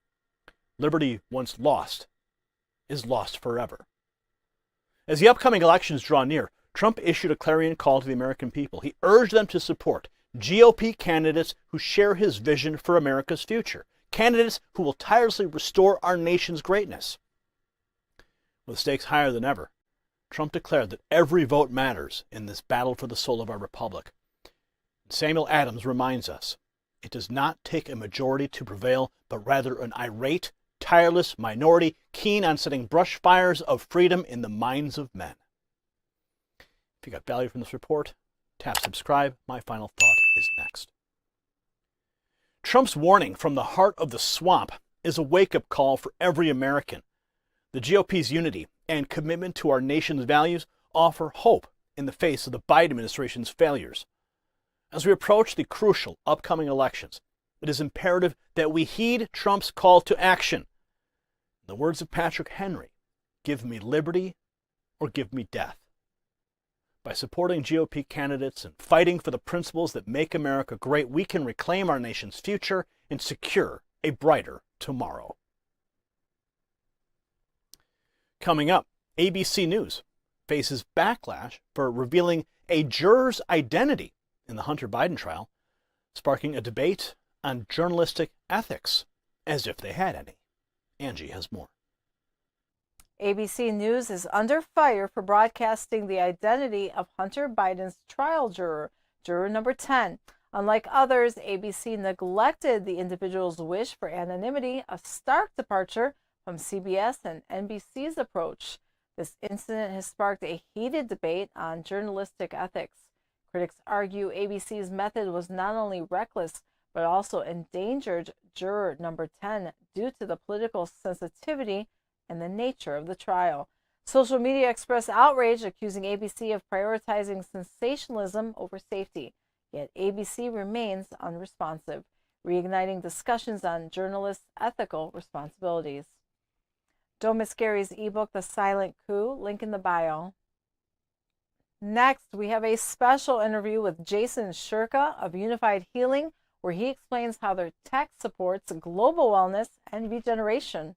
C: liberty once lost is lost forever. As the upcoming elections draw near, Trump issued a clarion call to the American people. He urged them to support GOP candidates who share his vision for America's future, candidates who will tirelessly restore our nation's greatness. With stakes higher than ever, Trump declared that every vote matters in this battle for the soul of our republic. Samuel Adams reminds us, it does not take a majority to prevail, but rather an irate, tireless minority keen on setting brush fires of freedom in the minds of men. If you got value from this report, tap subscribe. My final thought is next. Trump's warning from the heart of the swamp is a wake-up call for every American. The GOP's unity and commitment to our nation's values offer hope in the face of the Biden administration's failures. As we approach the crucial upcoming elections, it is imperative that we heed Trump's call to action. In the words of Patrick Henry, give me liberty or give me death. By supporting GOP candidates and fighting for the principles that make America great, we can reclaim our nation's future and secure a brighter tomorrow. Coming up, ABC News faces backlash for revealing a juror's identity in the Hunter Biden trial, sparking a debate on journalistic ethics, as if they had any. Angie has more.
B: ABC News is under fire for broadcasting the identity of Hunter Biden's trial juror, juror number 10. Unlike others, ABC neglected the individual's wish for anonymity, a stark departure from CBS and NBC's approach. This incident has sparked a heated debate on journalistic ethics. Critics argue ABC's method was not only reckless, but also endangered juror number 10 due to the political sensitivity and the nature of the trial. Social media expressed outrage, accusing ABC of prioritizing sensationalism over safety. Yet ABC remains unresponsive, reigniting discussions on journalists' ethical responsibilities. Don't miss Gary's ebook, The Silent Coup, link in the bio. Next, we have a special interview with Jason Shurka of Unifyd Healing, where he explains how their tech supports global wellness and regeneration.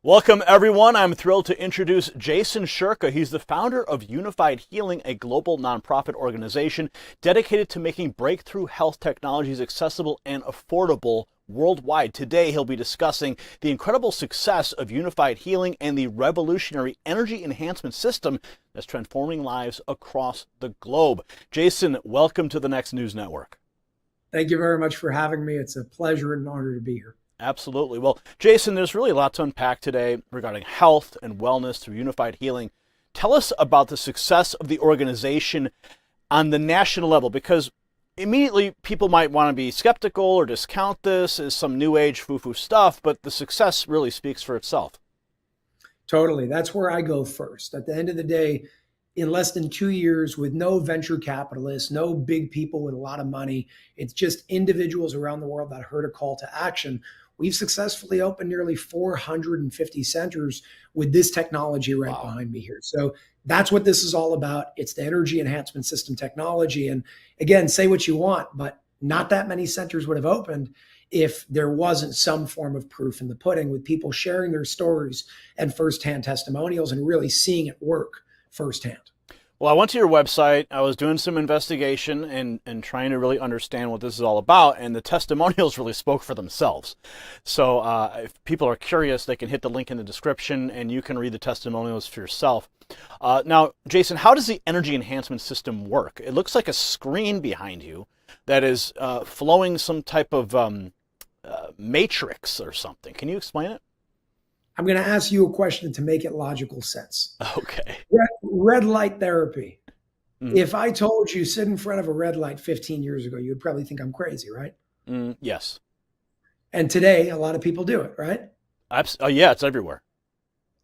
C: Welcome, everyone. I'm thrilled to introduce Jason Shurka. He's the founder of Unifyd Healing, a global nonprofit organization dedicated to making breakthrough health technologies accessible and affordable worldwide. Today, he'll be discussing the incredible success of Unifyd Healing and the revolutionary energy enhancement system that's transforming lives across the globe. Jason, welcome to the Next News Network.
P: Thank you very much for having me. It's a pleasure and an honor to be here.
C: Absolutely. Well, Jason, there's really a lot to unpack today regarding health and wellness through Unifyd Healing. Tell us about the success of the organization on the national level, because immediately people might want to be skeptical or discount this as some new age foo-foo stuff, but the success really speaks for itself.
P: Totally. That's where I go first. At the end of the day, in less than 2 years, with no venture capitalists, no big people with a lot of money, it's just individuals around the world that heard a call to action. We've successfully opened nearly 450 centers with this technology right behind me here. So that's what this is all about. It's the energy enhancement system technology. And again, say what you want, but not that many centers would have opened if there wasn't some form of proof in the pudding, with people sharing their stories and firsthand testimonials and really seeing it work firsthand.
C: Well, I went to your website. I was doing some investigation and trying to really understand what this is all about, and the testimonials really spoke for themselves. So if people are curious, they can hit the link in the description, and you can read the testimonials for yourself. Now, Jason, how does the energy enhancement system work? It looks like a screen behind you that is flowing some type of matrix or something. Can you explain it?
P: I'm going to ask you a question to make it logical sense.
C: Okay.
P: Red light therapy. If I told you sit in front of a red light 15 years ago, you would probably think I'm crazy, right?
C: Yes.
P: And today, a lot of people do it, right?
C: Yeah, it's everywhere.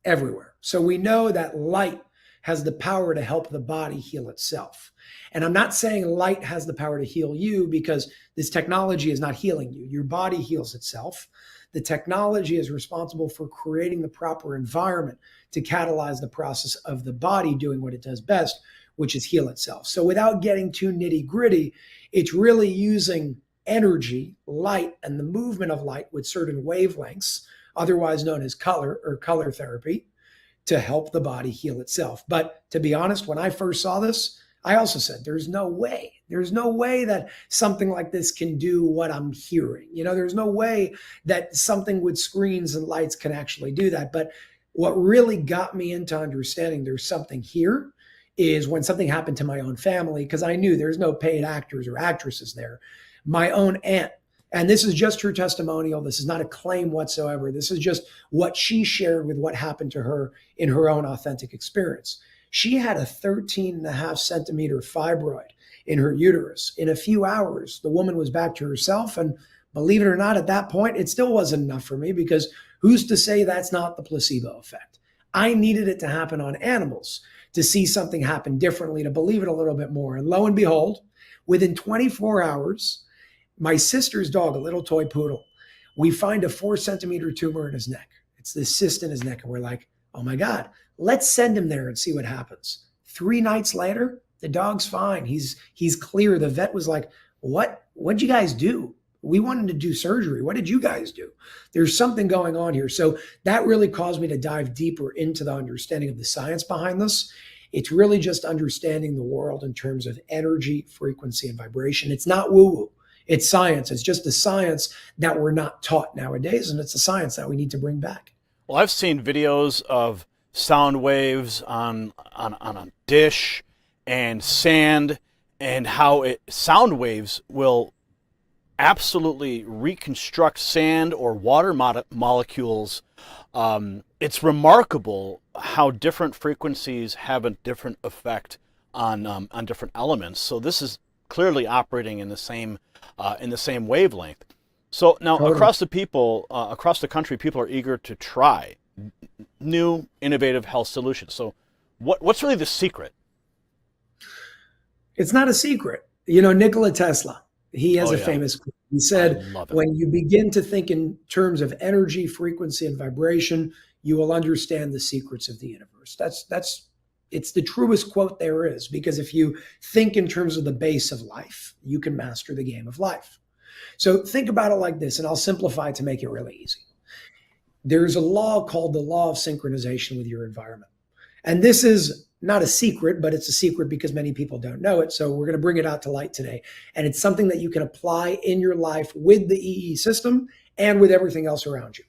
P: Everywhere. So we know that light has the power to help the body heal itself. And I'm not saying light has the power to heal you, because this technology is not healing you. Your body heals itself. The technology is responsible for creating the proper environment to catalyze the process of the body doing what it does best, which is heal itself. So without getting too nitty gritty, it's really using energy, light, and the movement of light with certain wavelengths, otherwise known as color or color therapy, to help the body heal itself. But to be honest, when I first saw this, I also said, there's no way. There's no way that something like this can do what I'm hearing. There's no way that something with screens and lights can actually do that. But what really got me into understanding there's something here is when something happened to my own family, because I knew there's no paid actors or actresses there. My own aunt, and this is just her testimonial. This is not a claim whatsoever. This is just what she shared with what happened to her in her own authentic experience. She had a 13.5 centimeter fibroid in her uterus. In a few hours, the woman was back to herself. And believe it or not, at that point, it still wasn't enough for me, because who's to say that's not the placebo effect? I needed it to happen on animals to see something happen differently, to believe it a little bit more. And lo and behold, within 24 hours, my sister's dog, a little toy poodle, we find a 4 centimeter tumor in his neck. It's this cyst in his neck. And we're like, oh my God, let's send him there and see what happens. 3 nights later, the dog's fine. He's clear. The vet was like, what'd you guys do? We wanted to do surgery. What did you guys do? There's something going on here. So that really caused me to dive deeper into the understanding of the science behind this. It's really just understanding the world in terms of energy, frequency, and vibration. It's not woo-woo. It's science. It's just a science that we're not taught nowadays, and it's a science that we need to bring back.
C: Well, I've seen videos of sound waves on a dish and sand, and how sound waves will absolutely reconstruct sand or water molecules. It's remarkable how different frequencies have a different effect on different elements. So this is clearly operating in the same wavelength. So now across the country, people are eager to try new, innovative health solutions. So what's really the secret?
P: It's not a secret. Nikola Tesla, he has a famous quote. He said, when you begin to think in terms of energy, frequency, and vibration, you will understand the secrets of the universe. It's the truest quote there is, because if you think in terms of the base of life, you can master the game of life. So think about it like this, and I'll simplify it to make it really easy. There's a law called the law of synchronization with your environment. And this is not a secret, but it's a secret because many people don't know it. So we're going to bring it out to light today. And it's something that you can apply in your life with the EE system and with everything else around you.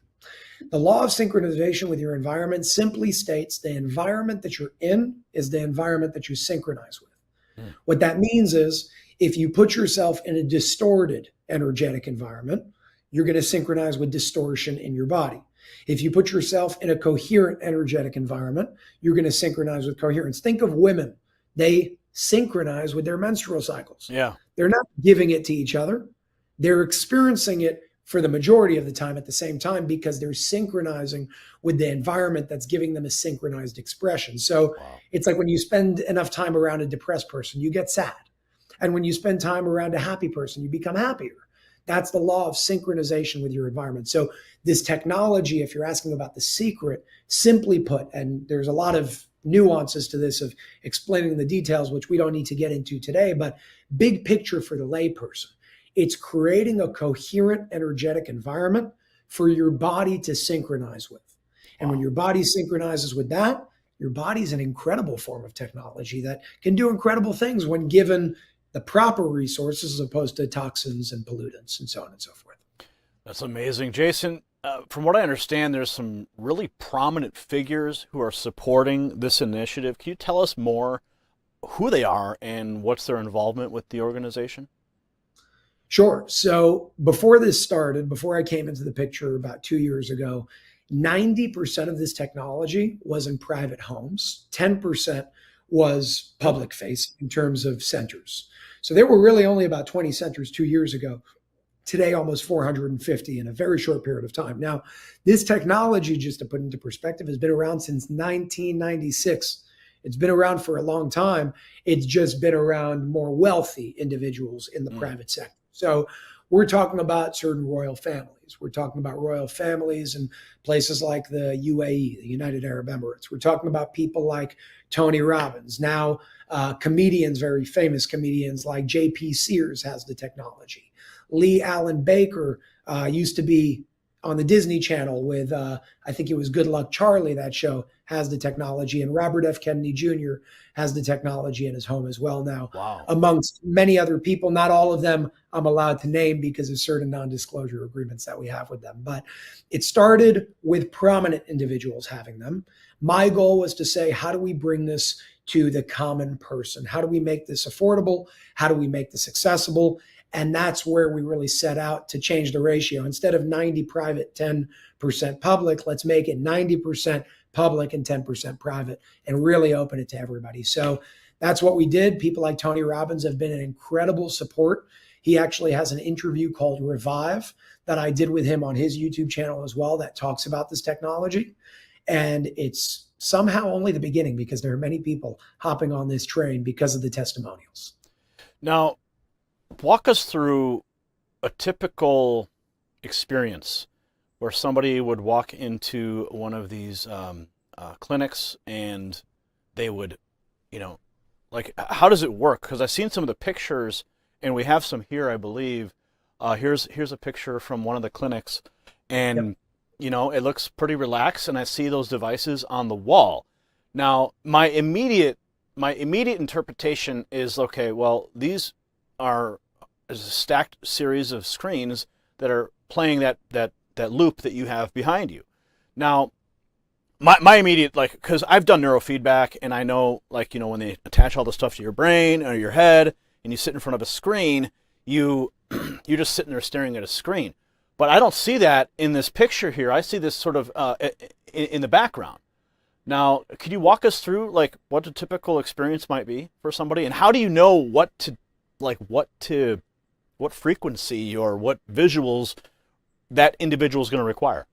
P: The law of synchronization with your environment simply states the environment that you're in is the environment that you synchronize with. What that means is if you put yourself in a distorted energetic environment, you're going to synchronize with distortion in your body. If you put yourself in a coherent energetic environment, you're going to synchronize with coherence. Think of women. They synchronize with their menstrual cycles.
C: Yeah.
P: They're not giving it to each other. They're experiencing it for the majority of the time at the same time, because they're synchronizing with the environment that's giving them a synchronized expression. So it's like when you spend enough time around a depressed person, you get sad. And when you spend time around a happy person, you become happier. That's the law of synchronization with your environment. So this technology, if you're asking about the secret, simply put, and there's a lot of nuances to this of explaining the details, which we don't need to get into today, but big picture for the layperson, it's creating a coherent energetic environment for your body to synchronize with. And when your body synchronizes with that, your body's an incredible form of technology that can do incredible things when given the proper resources as opposed to toxins and pollutants and so on and so forth.
C: That's amazing. Jason, from what I understand, there's some really prominent figures who are supporting this initiative. Can you tell us more who they are and what's their involvement with the organization?
P: Sure. So before this started, before I came into the picture about 2 years ago, 90% of this technology was in private homes. 10% was public facing in terms of centers. So there were really only about 20 centers 2 years ago. Today, almost 450 in a very short period of time. Now, this technology, just to put into perspective, has been around since 1996. It's been around for a long time. It's just been around more wealthy individuals in the private sector. So we're talking about certain royal families. We're talking about royal families in places like the UAE, the United Arab Emirates. We're talking about people like Tony Robbins. Now, comedians, very famous comedians like J.P. Sears has the technology. Lee Allen Baker used to be on the Disney Channel with, I think it was Good Luck Charlie, that show has the technology. And Robert F. Kennedy Jr. has the technology in his home as well now.
C: Wow.
P: Amongst many other people, not all of them I'm allowed to name because of certain non-disclosure agreements that we have with them. But it started with prominent individuals having them. My goal was to say, how do we bring this to the common person? How do we make this affordable? How do we make this accessible? And that's where we really set out to change the ratio. Instead of 90 private, 10% public, let's make it 90% public and 10% private and really open it to everybody. So that's what we did. People like Tony Robbins have been an incredible support. He actually has an interview called Revive that I did with him on his YouTube channel as well that talks about this technology. And it's somehow only the beginning because there are many people hopping on this train because of the testimonials.
C: Now, walk us through a typical experience where somebody would walk into one of these clinics and they would, like, how does it work? Because I've seen some of the pictures, and we have some here, I believe. Here's a picture from one of the clinics, and it looks pretty relaxed, and I see those devices on the wall. Now, my immediate interpretation is, okay, well, these are a stacked series of screens that are playing that loop that you have behind you. Now, my immediate, because I've done neurofeedback, and I know, when they attach all the stuff to your brain or your head, and you sit in front of a screen, you're just sitting there staring at a screen. But I don't see that in this picture here. I see this sort of in the background. Now, could you walk us through what the typical experience might be for somebody, and how do you know what frequency or what visuals that individual is going to require?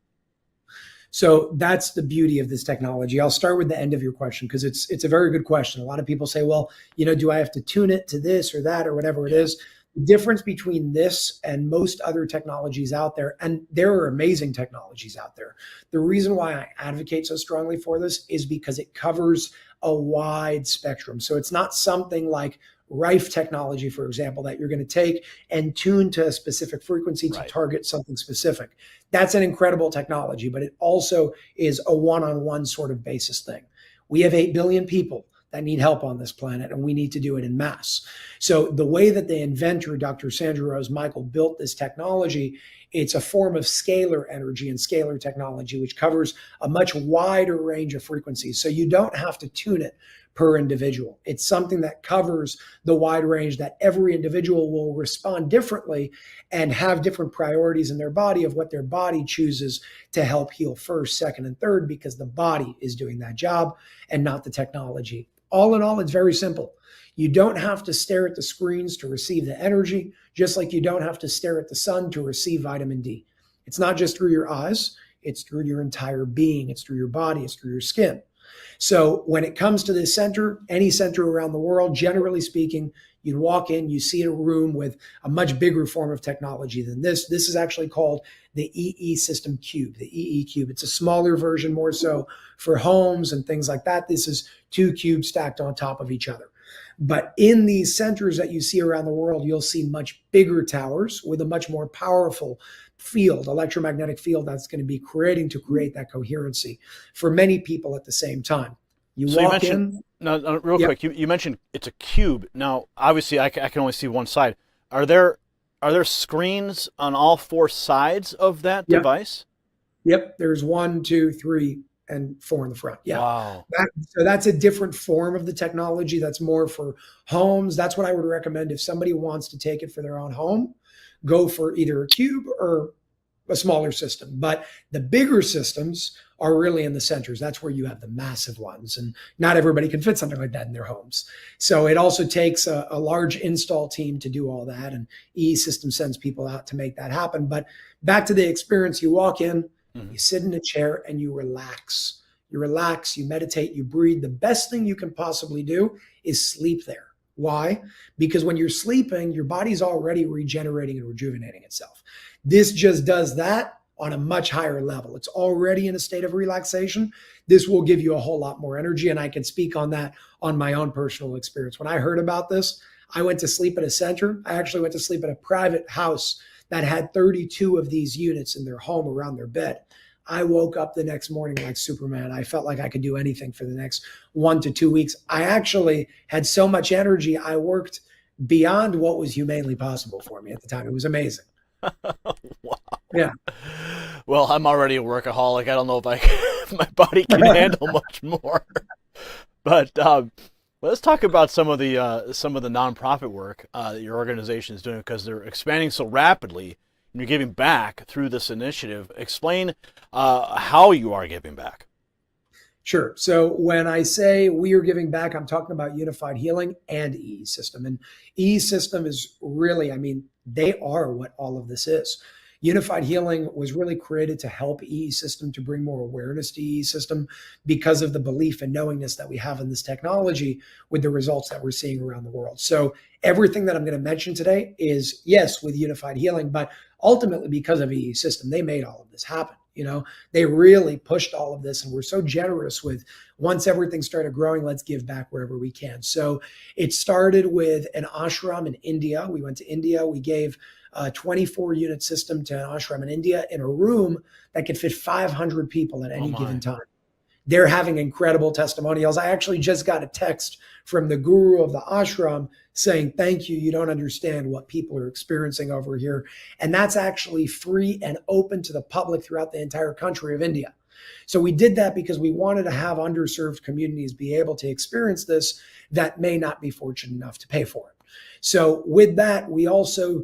P: So that's the beauty of this technology. I'll start with the end of your question because it's a very good question. A lot of people say, well, do I have to tune it to this or that or whatever it is? The difference between this and most other technologies out there, and there are amazing technologies out there. The reason why I advocate so strongly for this is because it covers a wide spectrum. So it's not something like Rife technology, for example, that you're going to take and tune to a specific frequency to target something specific. That's an incredible technology, but it also is a one-on-one sort of basis thing. We have 8 billion people that need help on this planet, and we need to do it in mass. So the way that the inventor, Dr. Sandra Rose Michael, built this technology, it's a form of scalar energy and scalar technology, which covers a much wider range of frequencies. So you don't have to tune it per individual. It's something that covers the wide range that every individual will respond differently and have different priorities in their body of what their body chooses to help heal first, second, and third, because the body is doing that job and not the technology. All in all, it's very simple. You don't have to stare at the screens to receive the energy, just like you don't have to stare at the sun to receive vitamin D. It's not just through your eyes, it's through your entire being, it's through your body, it's through your skin. So when it comes to this center, any center around the world, generally speaking, you walk in, you see a room with a much bigger form of technology than this. This is actually called the EE System Cube, the EE Cube. It's a smaller version, more so for homes and things like that. This is 2 cubes stacked on top of each other. But in these centers that you see around the world, you'll see much bigger towers with a much more powerful field, electromagnetic field that's going to be creating to create that coherency for many people at the same time. You walk in.
C: No, real quick. You mentioned it's a cube. Now, obviously, I can only see one side. Are there screens on all 4 sides of that device?
P: Yep. There's 1, 2, 3, and 4 in the front. Yeah.
C: Wow.
P: So that's a different form of the technology. That's more for homes. That's what I would recommend if somebody wants to take it for their own home. Go for either a cube or a smaller system. But the bigger systems are really in the centers. That's where you have the massive ones. And not everybody can fit something like that in their homes. So it also takes a large install team to do all that. And EE System sends people out to make that happen. But back to the experience, you walk in, you sit in a chair and you relax. You relax, you meditate, you breathe. The best thing you can possibly do is sleep there. Why? Because when you're sleeping, your body's already regenerating and rejuvenating itself. This just does that on a much higher level. It's already in a state of relaxation. This will give you a whole lot more energy. And I can speak on that on my own personal experience. When I heard about this, I went to sleep at a center. I actually went to sleep at a private house that had 32 of these units in their home around their bed. I woke up the next morning like Superman. I felt like I could do anything for the next 1 to 2 weeks. I actually had so much energy. I worked beyond what was humanly possible for me at the time. It was amazing.
C: Wow.
P: Yeah.
C: Well, I'm already a workaholic. I don't know if my body can handle much more. But let's talk about some of the nonprofit work that your organization is doing, because they're expanding so rapidly and you're giving back through this initiative. Explain how you are giving back.
P: Sure. So when I say we are giving back, I'm talking about Unifyd Healing and EE System. And EE System is really, I mean, they are what all of this is. Unifyd Healing was really created to help EE System, to bring more awareness to EE System because of the belief and knowingness that we have in this technology with the results that we're seeing around the world. So everything that I'm going to mention today is, yes, with Unifyd Healing, but ultimately because of EE System, they made all of this happen. You know, they really pushed all of this, and we're so generous with, once everything started growing, let's give back wherever we can. So it started with an ashram in India. We went to India. We gave a 24-unit system to an ashram in India in a room that could fit 500 people at any given time. They're having incredible testimonials. I actually just got a text from the guru of the ashram saying, thank you. You don't understand what people are experiencing over here. And that's actually free and open to the public throughout the entire country of India. So we did that because we wanted to have underserved communities be able to experience this that may not be fortunate enough to pay for it. So with that, we also,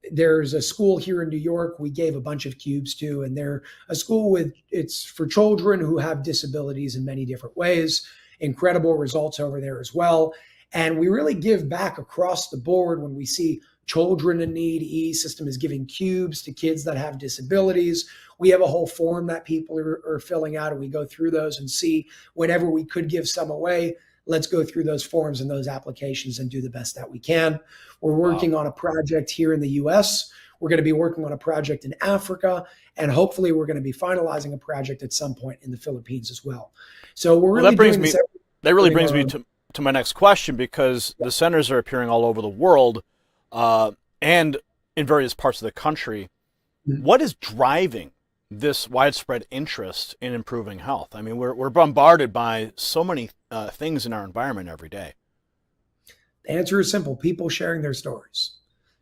P: there's a school here in New York we gave a bunch of cubes to, and they're a school it's for children who have disabilities in many different ways. Incredible results over there as well. And we really give back across the board when we see children in need. EE System is giving cubes to kids that have disabilities. We have a whole form that people are filling out, and we go through those and see whenever we could give some away, let's go through those forms and those applications and do the best that we can. We're working on a project here in the US. We're going to be working on a project in Africa, and hopefully we're going to be finalizing a project at some point in the Philippines as well. So we're really
C: that really brings me to my next question, because the centers are appearing all over the world and in various parts of the country. What is driving this widespread interest in improving health? I mean, we're bombarded by so many things in our environment every day.
P: The answer is simple. People sharing their stories.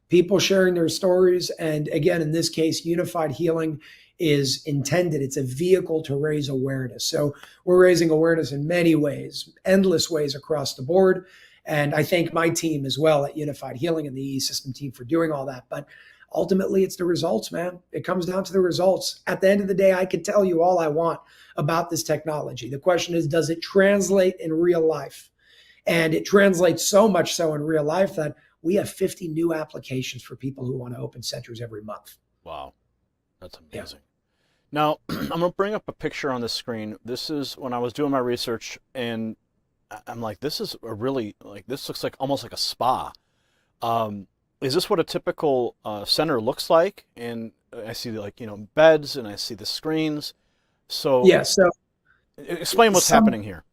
P: People sharing their stories. And again, in this case, Unifyd Healing is intended. It's a vehicle to raise awareness. So we're raising awareness in many ways, endless ways across the board. And I thank my team as well at Unifyd Healing and the EE System team for doing all that. But ultimately, it's the results, man. It comes down to the results. At the end of the day, I could tell you all I want about this technology. The question is, does it translate in real life? And it translates so much so in real life that we have 50 new applications for people who want to open centers every month.
C: Wow. That's amazing. Yeah. Now, I'm going to bring up a picture on the screen. This is when I was doing my research, and I'm like, this is a really, like, this looks like almost like a spa. Is this what a typical center looks like? And I see, like, you know, beds, and I see the screens. So
P: yeah, so
C: explain what's happening here.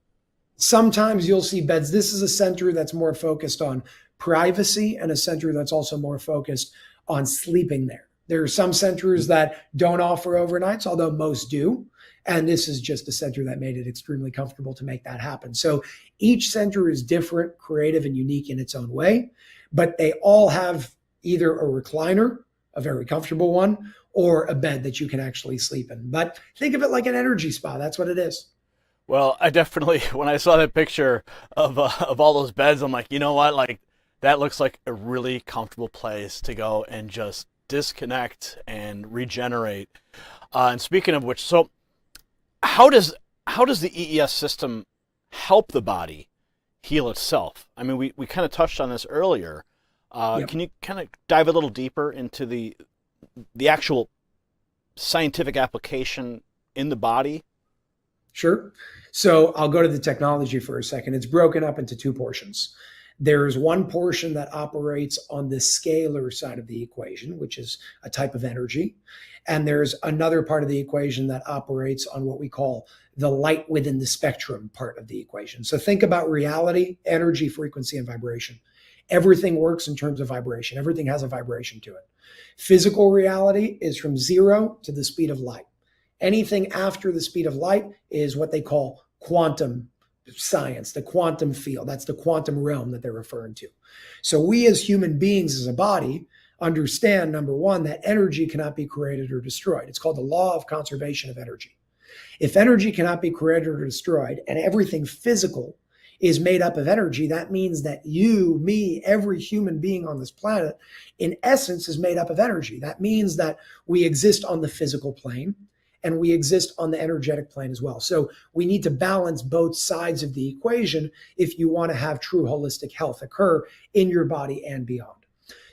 P: Sometimes you'll see beds. This is a center that's more focused on privacy, and a center that's also more focused on sleeping there. There are some centers that don't offer overnights, although most do. And this is just a center that made it extremely comfortable to make that happen. So each center is different, creative, and unique in its own way, but they all have either a recliner, a very comfortable one, or a bed that you can actually sleep in. But think of it like an energy spa. That's what it is.
C: Well, I definitely, when I saw that picture of all those beds, I'm like, you know what? Like, that looks like a really comfortable place to go and just disconnect and regenerate. And speaking of which, so how does the EES system help the body heal itself? I mean, we kind of touched on this earlier. Yep. Can you kind of dive a little deeper into the actual scientific application in the body?
P: Sure. So I'll go to the technology for a second. It's broken up into two portions. There's one portion that operates on the scalar side of the equation, which is a type of energy. And there's another part of the equation that operates on what we call the light within the spectrum part of the equation. So think about reality, energy, frequency, and vibration. Everything works in terms of vibration. Everything has a vibration to it. Physical reality is from 0 to the speed of light. Anything after the speed of light is what they call quantum science, the quantum field. That's the quantum realm that they're referring to. So we as human beings, as a body, understand, number one, that energy cannot be created or destroyed. It's called the law of conservation of energy. If energy cannot be created or destroyed, and everything physical is made up of energy, that means that you, me, every human being on this planet, in essence, is made up of energy. That means that we exist on the physical plane and we exist on the energetic plane as well. So we need to balance both sides of the equation if you want to have true holistic health occur in your body and beyond.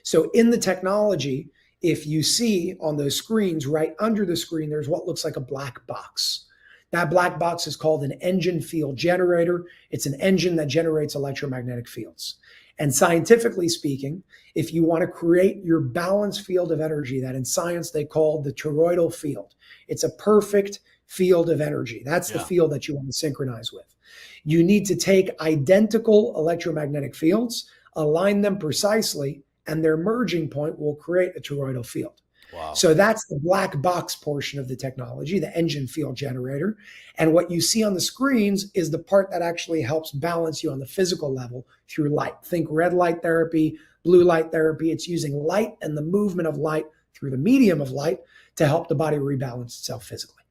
P: So in the technology, if you see on those screens, right under the screen, there's what looks like a black box. That black box is called an engine field generator. It's an engine that generates electromagnetic fields. And scientifically speaking, if you want to create your balanced field of energy, that in science they call the toroidal field, it's a perfect field of energy. That's the field that you want to synchronize with. You need to take identical electromagnetic fields, align them precisely, and their merging point will create a toroidal field.
C: Wow.
P: So that's the black box portion of the technology, the engine field generator. And what you see on the screens is the part that actually helps balance you on the physical level through light. Think red light therapy, blue light therapy. It's using light and the movement of light through the medium of light to help the body rebalance itself physically.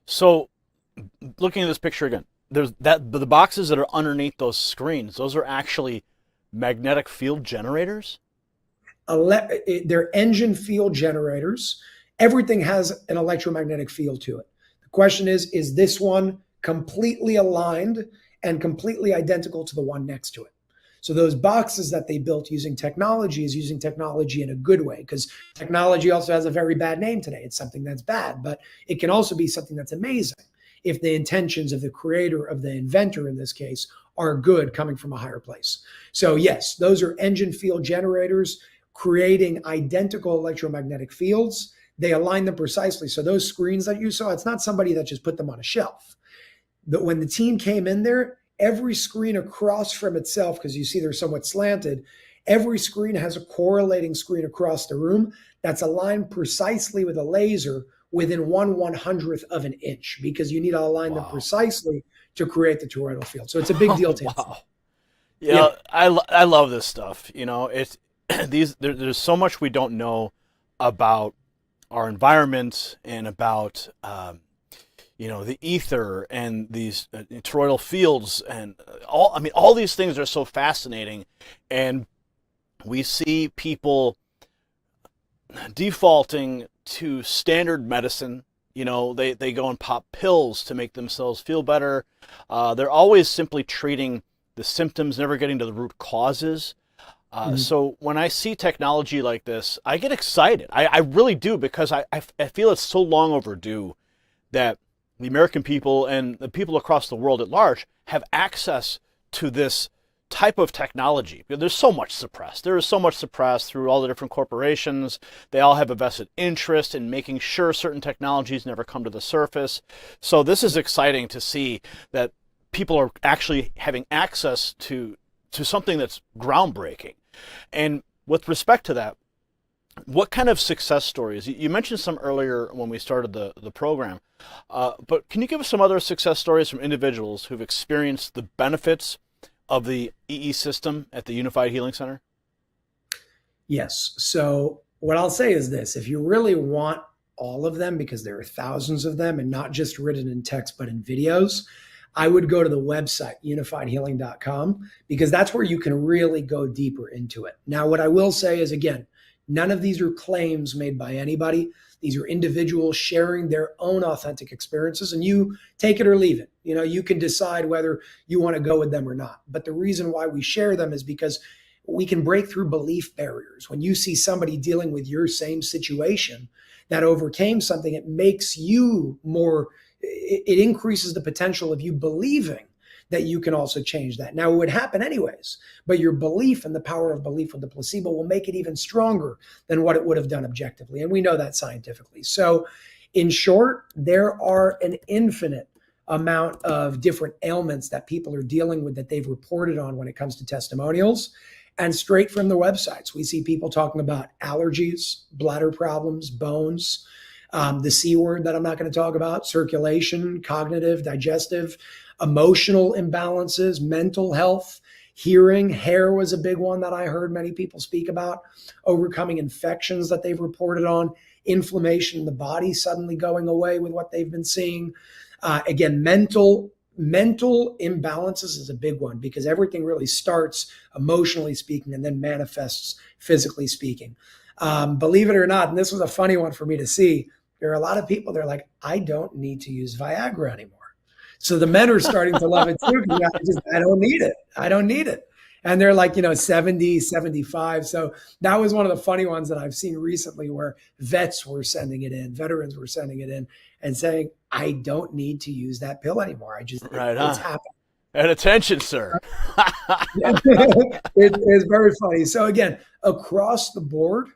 C: So looking at this picture again, there's the boxes that are underneath those screens, those are actually magnetic field generators?
P: They're engine field generators. Everything has an electromagnetic field to it. The question is this one completely aligned and completely identical to the one next to it? So those boxes that they built using technology is using technology in a good way, because technology also has a very bad name today. It's something that's bad, but it can also be something that's amazing if the intentions of the creator, of the inventor in this case, are good, coming from a higher place. So yes, those are engine field generators creating identical electromagnetic fields. They align them precisely. So those screens that you saw, it's not somebody that just put them on a shelf. But when the team came in there, every screen across from itself, because you see they're somewhat slanted, every screen has a correlating screen across the room that's aligned precisely with a laser within 1/100th of an inch, because you need to align them precisely to create the toroidal field. So it's a big deal to
C: Wow. Yeah, I love this stuff. You know, it's there's so much we don't know about our environment and about the ether and these toroidal fields and all these things are so fascinating, and we see people defaulting to standard medicine. You know, they go and pop pills to make themselves feel better. They're always simply treating the symptoms, never getting to the root causes. So when I see technology like this, I get excited. I really do, because I feel it's so long overdue that the American people and the people across the world at large have access to this type of technology. There's so much suppressed. There is so much suppressed through all the different corporations. They all have a vested interest in making sure certain technologies never come to the surface. So this is exciting to see that people are actually having access to something that's groundbreaking. And with respect to that, what kind of success stories? You mentioned some earlier when we started the program, but can you give us some other success stories from individuals who've experienced the benefits of the EE system at the Unifyd Healing Center?
P: Yes. So what I'll say is this: if you really want all of them, because there are thousands of them and not just written in text, but in videos, I would go to the website, unifydhealing.com, because that's where you can really go deeper into it. Now, what I will say is, again, none of these are claims made by anybody. These are individuals sharing their own authentic experiences, and you take it or leave it. You know, you can decide whether you want to go with them or not. But the reason why we share them is because we can break through belief barriers. When you see somebody dealing with your same situation that overcame something, it makes you more, it increases the potential of you believing that you can also change that. Now, it would happen anyways, but your belief and the power of belief with the placebo will make it even stronger than what it would have done objectively. And we know that scientifically. So in short, there are an infinite amount of different ailments that people are dealing with that they've reported on when it comes to testimonials. And straight from the websites, we see people talking about allergies, bladder problems, bones, the C word that I'm not going to talk about, circulation, cognitive, digestive, emotional imbalances, mental health, hearing. Hair was a big one that I heard many people speak about, overcoming infections that they've reported on, inflammation in the body suddenly going away with what they've been seeing. Again, mental imbalances is a big one, because everything really starts emotionally speaking and then manifests physically speaking. Believe it or not, and this was a funny one for me to see, there are a lot of people, they're like, I don't need to use Viagra anymore. So the men are starting to love it too. I don't need it. I don't need it. And they're like, 70, 75. So that was one of the funny ones that I've seen recently, where vets were sending it in, veterans were sending it in and saying, I don't need to use that pill anymore. It's happening.
C: And attention, sir.
P: It's very funny. So again, across the board,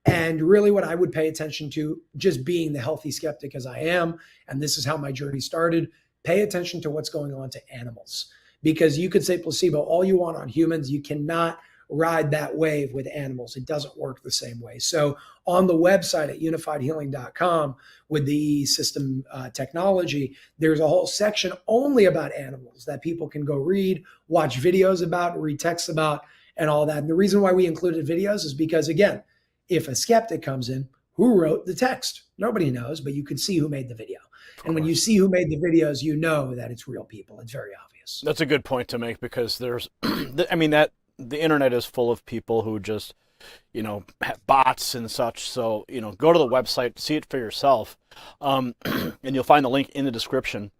P: and really what I would pay attention to, just being the healthy skeptic as I am, and this is how my journey started, pay attention to what's going on to animals. Because you could say placebo all you want on humans, you cannot ride that wave with animals. It doesn't work the same way. So on the website at unifydhealing.com with the system technology, there's a whole section only about animals that people can go read, watch videos about, read texts about, and all that. And the reason why we included videos is because, again, if a skeptic comes in, who wrote the text? Nobody knows, but you can see who made the video. And when you see who made the videos, you know that it's real people. It's very obvious.
C: That's a good point to make, because there's, that the internet is full of people who just, have bots and such. So, go to the website, see it for yourself. And you'll find the link in the description.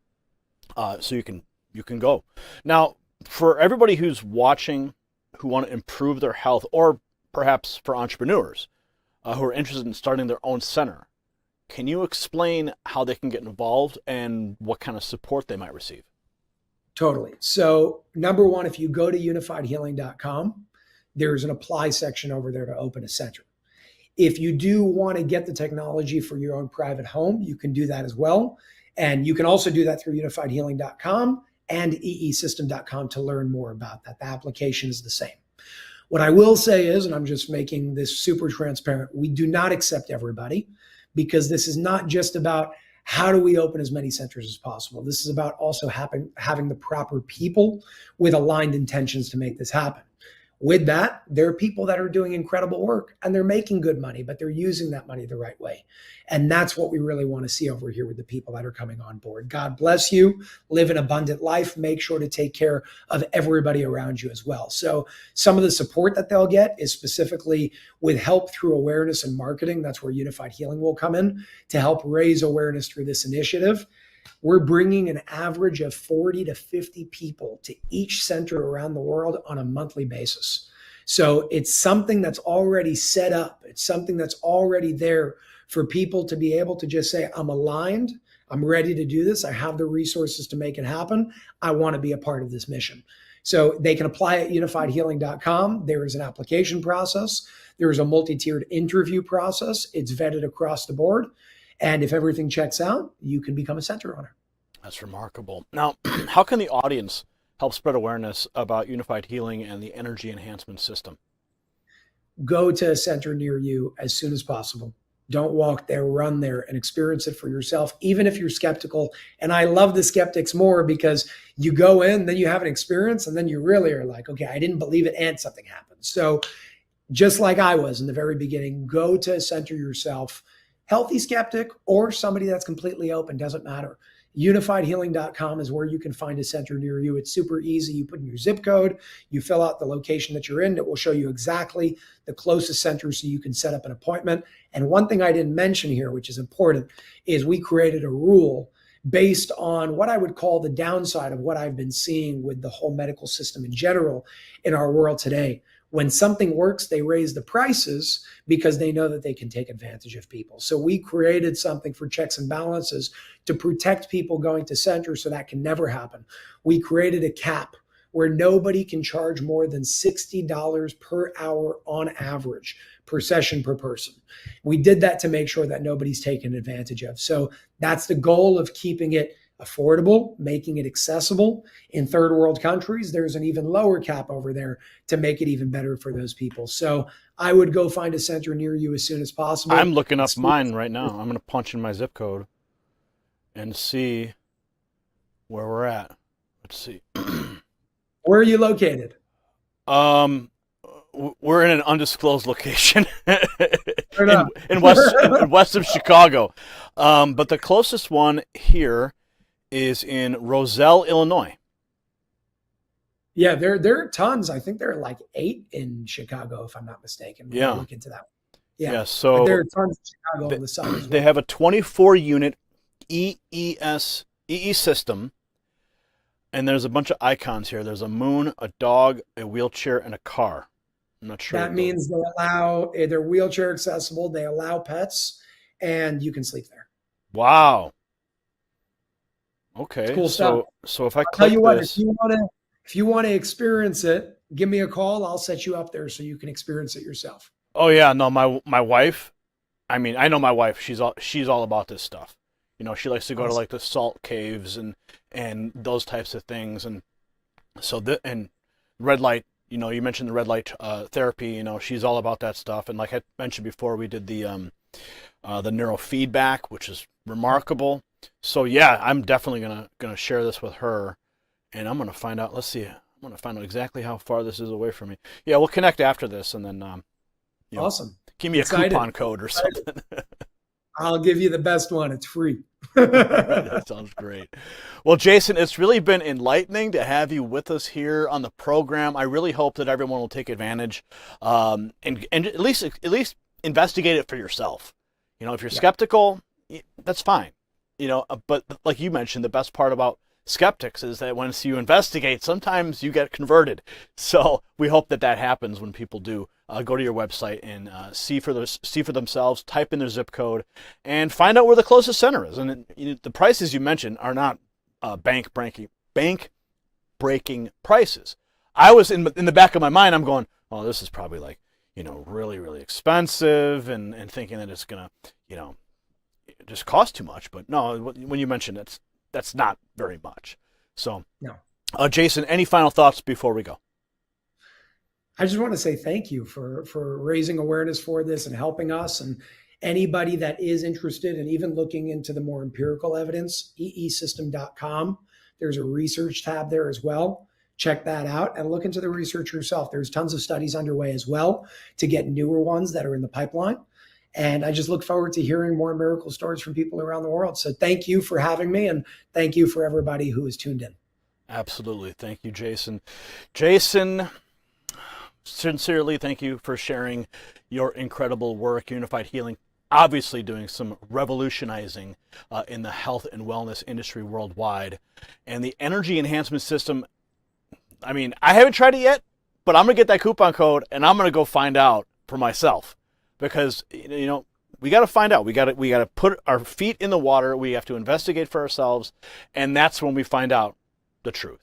C: So you can go. Now, for everybody who's watching, who want to improve their health, or perhaps for entrepreneurs who are interested in starting their own center, can you explain how they can get involved and what kind of support they might receive?
P: Totally. So number one, if you go to unifydhealing.com, there's an apply section over there to open a center. If you do want to get the technology for your own private home, you can do that as well. And you can also do that through unifydhealing.com and eesystem.com to learn more about that. The application is the same. What I will say is, and I'm just making this super transparent, we do not accept everybody, because this is not just about how do we open as many centers as possible. This is about also having the proper people with aligned intentions to make this happen. With that, there are people that are doing incredible work and they're making good money, but they're using that money the right way. And that's what we really want to see over here with the people that are coming on board. God bless you. Live an abundant life. Make sure to take care of everybody around you as well. So some of the support that they'll get is specifically with help through awareness and marketing. That's where Unifyd Healing will come in to help raise awareness through this initiative. We're bringing an average of 40 to 50 people to each center around the world on a monthly basis. So it's something that's already set up. It's something that's already there for people to be able to just say, I'm aligned. I'm ready to do this. I have the resources to make it happen. I want to be a part of this mission. So they can apply at unifydhealing.com. There is an application process. There is a multi-tiered interview process. It's vetted across the board. And if everything checks out, you can become a center owner.
C: That's remarkable. Now, how can the audience help spread awareness about Unifyd Healing and the energy enhancement system?
P: Go to a center near you as soon as possible. Don't walk there, run there and experience it for yourself, even if you're skeptical. And I love the skeptics more, because you go in, then you have an experience, and then you really are like, okay, I didn't believe it and something happened. So just like I was in the very beginning, go to a center yourself. Healthy skeptic or somebody that's completely open, doesn't matter. Unifydhealing.com is where you can find a center near you. It's super easy. You put in your zip code, you fill out the location that you're in. It will show you exactly the closest center so you can set up an appointment. And one thing I didn't mention here, which is important, is we created a rule based on what I would call the downside of what I've been seeing with the whole medical system in general in our world today. When something works, they raise the prices because they know that they can take advantage of people. So we created something for checks and balances to protect people going to centers so that can never happen. We created a cap where nobody can charge more than $60 per hour on average per session per person. We did that to make sure that nobody's taken advantage of. So that's the goal of keeping it affordable, making it accessible. In third world countries, there's an even lower cap over there to make it even better for those people. So I would go find a center near you as soon as possible.
C: I'm looking up mine right now. I'm going to punch in my zip code and see where we're at. Let's see.
P: Where are you located?
C: We're in an undisclosed location in west of Chicago. But the closest one here is in Roselle, Illinois.
P: Yeah, there are tons. I think there are like 8 in Chicago, if I'm not mistaken. We'll look into that.
C: Yeah, so
P: but there are tons in Chicago on the side as well.
C: They have a 24-unit EE system, and there's a bunch of icons here. There's a moon, a dog, a wheelchair, and a car. I'm not sure.
P: That means they're wheelchair accessible. They allow pets, and you can sleep there.
C: Wow. Okay.
P: Cool stuff.
C: So if I click
P: tell you what,
C: this,
P: if you want to experience it, give me a call. I'll set you up there so you can experience it yourself.
C: oh yeah, no, my wife. I mean, I know my wife. She's all about this stuff. You know, she likes to go to like the salt caves and those types of things, and so and red light. You know, you mentioned the red light therapy. You know, she's all about that stuff. And like I mentioned before, we did the neurofeedback, which is remarkable. So yeah, I'm definitely gonna share this with her, and I'm gonna find out. Let's see, I'm gonna find out exactly how far this is away from me. Yeah, we'll connect after this, and then
P: awesome.
C: Give me a coupon code or something.
P: I'll give you the best one. It's free.
C: That sounds great. Well, Jason, it's really been enlightening to have you with us here on the program. I really hope that everyone will take advantage and at least investigate it for yourself. You know, if you're skeptical, that's fine. You know, but like you mentioned, the best part about skeptics is that once you investigate, sometimes you get converted. So we hope that happens when people do go to your website and see for themselves, type in their zip code, and find out where the closest center is. And the prices you mentioned are not bank breaking prices. I was in the back of my mind, I'm going, oh, this is probably like, you know, really, really expensive, and thinking that it's gonna, you know, just cost too much. But no, when you mentioned that's not very much. So,
P: no.
C: Jason, any final thoughts before we go?
P: I just want to say thank you for raising awareness for this and helping us. And anybody that is interested in even looking into the more empirical evidence, eesystem.com. There's a research tab there as well. Check that out and look into the research yourself. There's tons of studies underway as well to get newer ones that are in the pipeline. And I just look forward to hearing more miracle stories from people around the world. So thank you for having me, and thank you for everybody who is tuned in.
C: Absolutely. Thank you, Jason. Jason, sincerely, thank you for sharing your incredible work. Unifyd Healing, obviously doing some revolutionizing in the health and wellness industry worldwide. And the energy enhancement system, I mean, I haven't tried it yet, but I'm going to get that coupon code and I'm going to go find out for myself. Because, you know, we got to find out. We got to put our feet in the water. We have to investigate for ourselves. And that's when we find out the truth.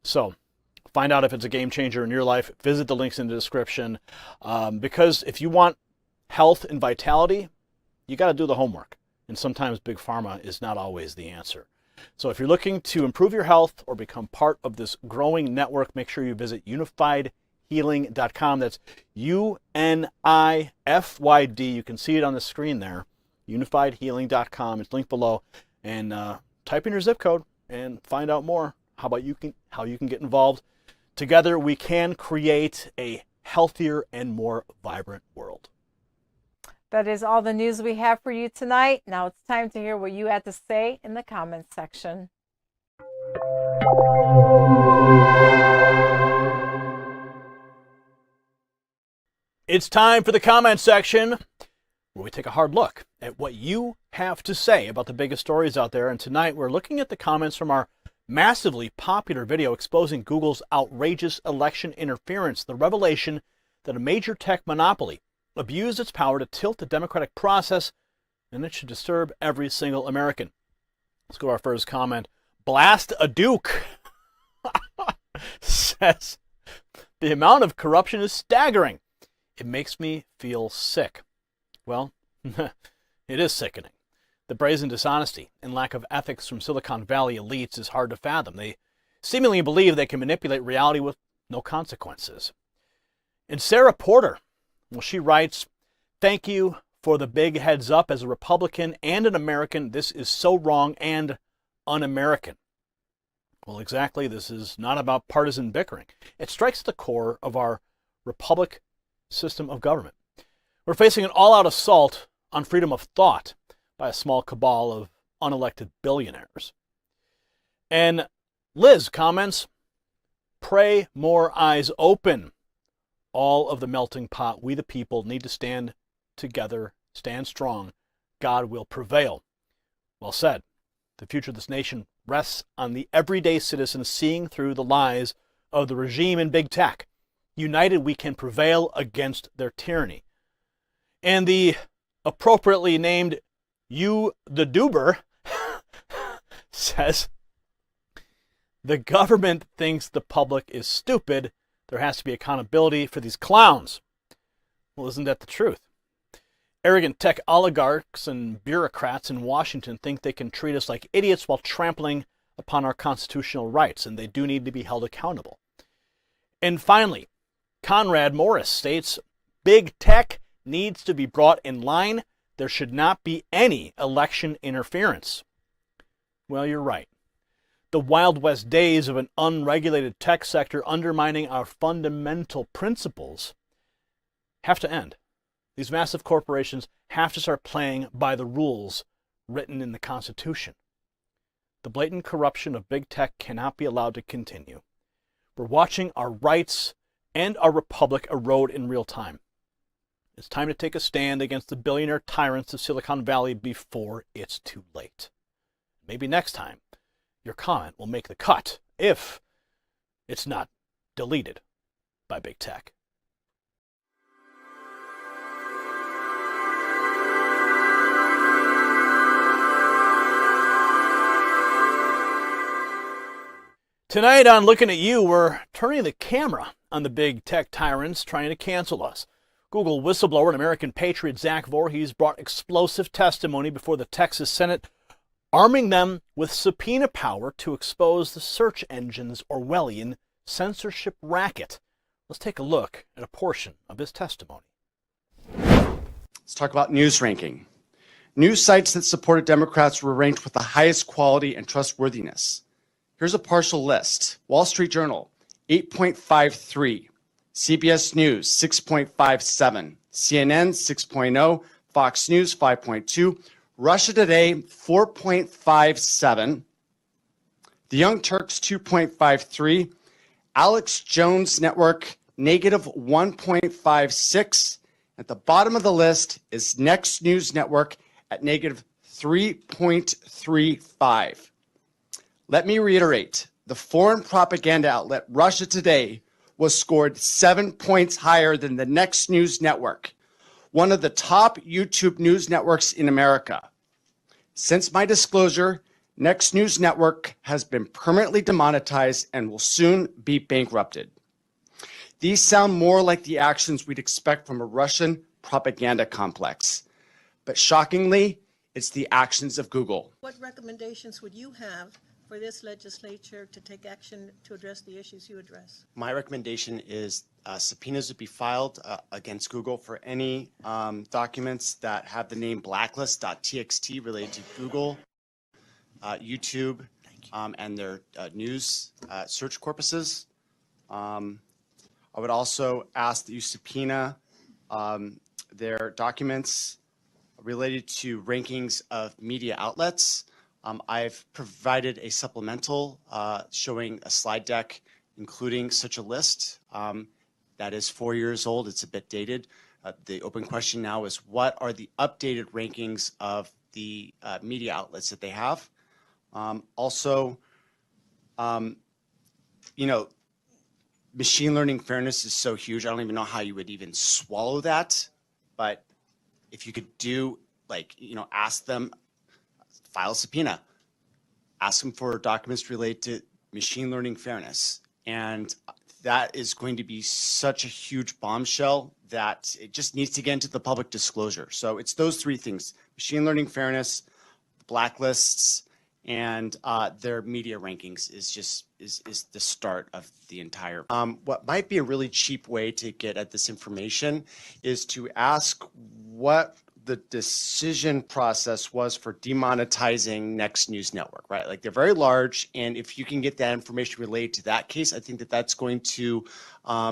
C: So find out if it's a game changer in your life. Visit the links in the description. Because if you want health and vitality, you got to do the homework. And sometimes big pharma is not always the answer. So if you're looking to improve your health or become part of this growing network, make sure you visit unifydhealing.com. That's UNIFYD. You can see it on the screen there. Unifydhealing.com. It's linked below. And type in your zip code and find out more how you can get involved. Together we can create a healthier and more vibrant world.
B: That is all the news we have for you tonight. Now it's time to hear what you had to say in the comments section.
C: It's time for the comment section, where we take a hard look at what you have to say about the biggest stories out there. And tonight we're looking at the comments from our massively popular video exposing Google's outrageous election interference, the revelation that a major tech monopoly abused its power to tilt the democratic process, and it should disturb every single American. Let's go to our first comment. Blast a Duke says, the amount of corruption is staggering. It makes me feel sick. Well, it is sickening. The brazen dishonesty and lack of ethics from Silicon Valley elites is hard to fathom. They seemingly believe they can manipulate reality with no consequences. And Sarah Porter, well, she writes, "Thank you for the big heads up. As a Republican and an American, this is so wrong and un-American." Well, exactly. This is not about partisan bickering. It strikes the core of our republic system of government. We're facing an all-out assault on freedom of thought by a small cabal of unelected billionaires. And Liz comments, "Pray more eyes open. All of the melting pot. We the people need to stand together, stand strong. God will prevail." Well said. The future of this nation rests on the everyday citizen seeing through the lies of the regime and big tech. United, we can prevail against their tyranny. And the appropriately named You the Duber says, "The government thinks the public is stupid. There has to be accountability for these clowns." Well, isn't that the truth? Arrogant tech oligarchs and bureaucrats in Washington think they can treat us like idiots while trampling upon our constitutional rights, and they do need to be held accountable. And finally, Conrad Morris states, "Big tech needs to be brought in line. There should not be any election interference." Well, you're right. The Wild West days of an unregulated tech sector undermining our fundamental principles have to end. These massive corporations have to start playing by the rules written in the Constitution. The blatant corruption of big tech cannot be allowed to continue. We're watching our rights and our republic erode in real time. It's time to take a stand against the billionaire tyrants of Silicon Valley before it's too late. Maybe next time, your comment will make the cut if it's not deleted by big tech. Tonight on Looking at You, we're turning the camera on the big tech tyrants trying to cancel us. Google whistleblower and American patriot Zach Vorhies brought explosive testimony before the Texas Senate, arming them with subpoena power to expose the search engine's Orwellian censorship racket. Let's take a look at a portion of his testimony.
Q: Let's talk about news ranking. News sites that supported Democrats were ranked with the highest quality and trustworthiness. Here's a partial list. Wall Street Journal, 8.53. CBS News, 6.57. CNN, 6.0. Fox News, 5.2. Russia Today, 4.57. The Young Turks, 2.53. Alex Jones Network, negative 1.56. At the bottom of the list is Next News Network at negative 3.35. Let me reiterate, the foreign propaganda outlet Russia Today was scored 7 points higher than the Next News Network, one of the top YouTube news networks in America. Since my disclosure, Next News Network has been permanently demonetized and will soon be bankrupted. These sound more like the actions we'd expect from a Russian propaganda complex. But shockingly, it's the actions of Google.
R: What recommendations would you have for this legislature to take action to address the issues you address?
Q: My recommendation is subpoenas would be filed against Google for any documents that have the name blacklist.txt related to Google, YouTube, and their news search corpuses. I would also ask that you subpoena their documents related to rankings of media outlets. I've provided a supplemental showing a slide deck including such a list. That is 4 years old. It's a bit dated. The open question now is, what are the updated rankings of the media outlets that they have? Also, machine learning fairness is so huge. I don't even know how you would even swallow that. But if you could do, ask them, file a subpoena, ask them for documents related to machine learning fairness. And that is going to be such a huge bombshell that it just needs to get into the public disclosure. So it's those three things: machine learning fairness, blacklists and their media rankings is the start of the entire. What might be a really cheap way to get at this information is to ask what the decision process was for demonetizing Next News Network, right? Like, they're very large, and if you can get that information related to that case, I think that that's going to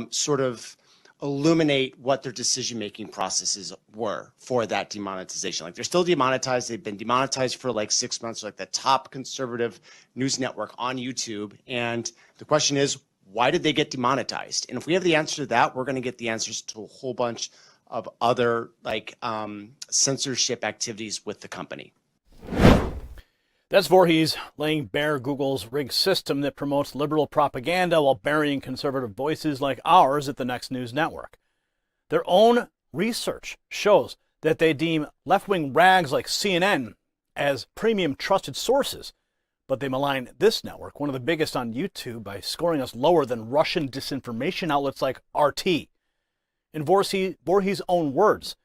Q: sort of illuminate what their decision-making processes were for that demonetization. Like, they're still demonetized. They've been demonetized for like 6 months, like the top conservative news network on YouTube. And the question is, why did they get demonetized? And if we have the answer to that, we're going to get the answers to a whole bunch of other like censorship activities with the company.
C: That's Voorhees laying bare Google's rigged system that promotes liberal propaganda while burying conservative voices like ours at the Next News Network. Their own research shows that they deem left-wing rags like CNN as premium trusted sources, but they malign this network, one of the biggest on YouTube, by scoring us lower than Russian disinformation outlets like RT. In Voorhees' own words,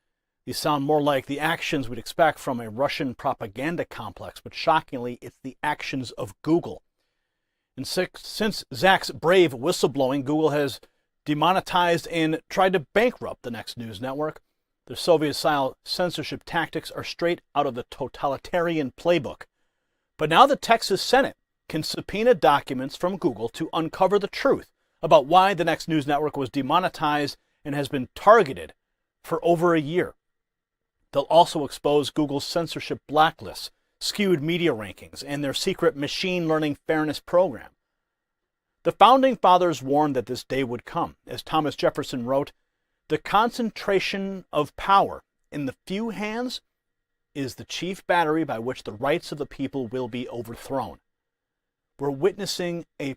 C: these sound more like the actions we'd expect from a Russian propaganda complex, but shockingly, it's the actions of Google. And since Zach's brave whistleblowing, Google has demonetized and tried to bankrupt the Next News Network. Their Soviet-style censorship tactics are straight out of the totalitarian playbook. But now the Texas Senate can subpoena documents from Google to uncover the truth about why the Next News Network was demonetized and has been targeted for over a year. They'll also expose Google's censorship blacklists, skewed media rankings, and their secret machine learning fairness program. The Founding Fathers warned that this day would come. As Thomas Jefferson wrote, "The concentration of power in the few hands is the chief battery by which the rights of the people will be overthrown." We're witnessing a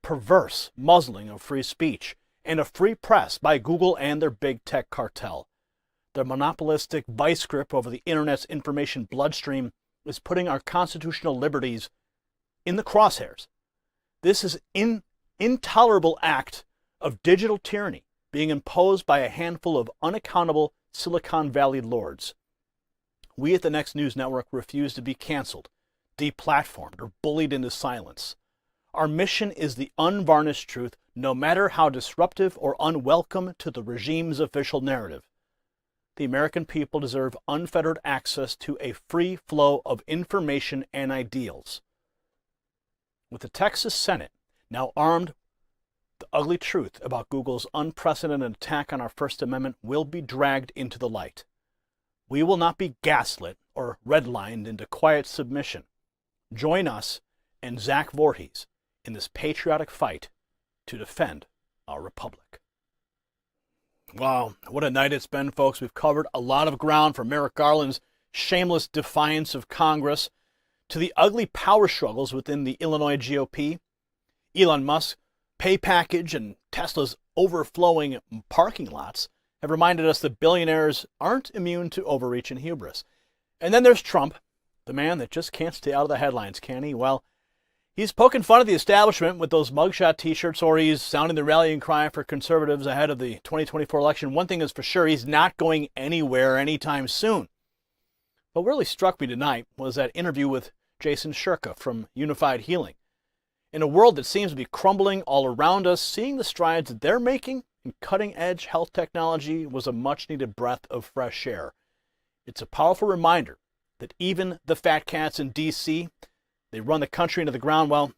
C: perverse muzzling of free speech and a free press by Google and their big tech cartel. Their monopolistic vice grip over the internet's information bloodstream is putting our constitutional liberties in the crosshairs. This is an intolerable act of digital tyranny being imposed by a handful of unaccountable Silicon Valley lords. We at the Next News Network refuse to be canceled, deplatformed, or bullied into silence. Our mission is the unvarnished truth, no matter how disruptive or unwelcome to the regime's official narrative. The American people deserve unfettered access to a free flow of information and ideals. With the Texas Senate now armed, the ugly truth about Google's unprecedented attack on our First Amendment will be dragged into the light. We will not be gaslit or redlined into quiet submission. Join us and Zach Voorhees in this patriotic fight to defend our republic. Wow, what a night it's been, folks. We've covered a lot of ground, from Merrick Garland's shameless defiance of Congress to the ugly power struggles within the Illinois GOP, Elon Musk's pay package, and Tesla's overflowing parking lots have reminded us that billionaires aren't immune to overreach and hubris. And then there's Trump, the man that just can't stay out of the headlines, can he? Well, he's poking fun at the establishment with those mugshot t-shirts, or he's sounding the rallying cry for conservatives ahead of the 2024 election. One thing is for sure, he's not going anywhere anytime soon. What really struck me tonight was that interview with Jason Shurka from Unifyd Healing. In a world that seems to be crumbling all around us, seeing the strides that they're making in cutting-edge health technology was a much-needed breath of fresh air. It's a powerful reminder that even the fat cats in D.C., they run the country into the ground. Well,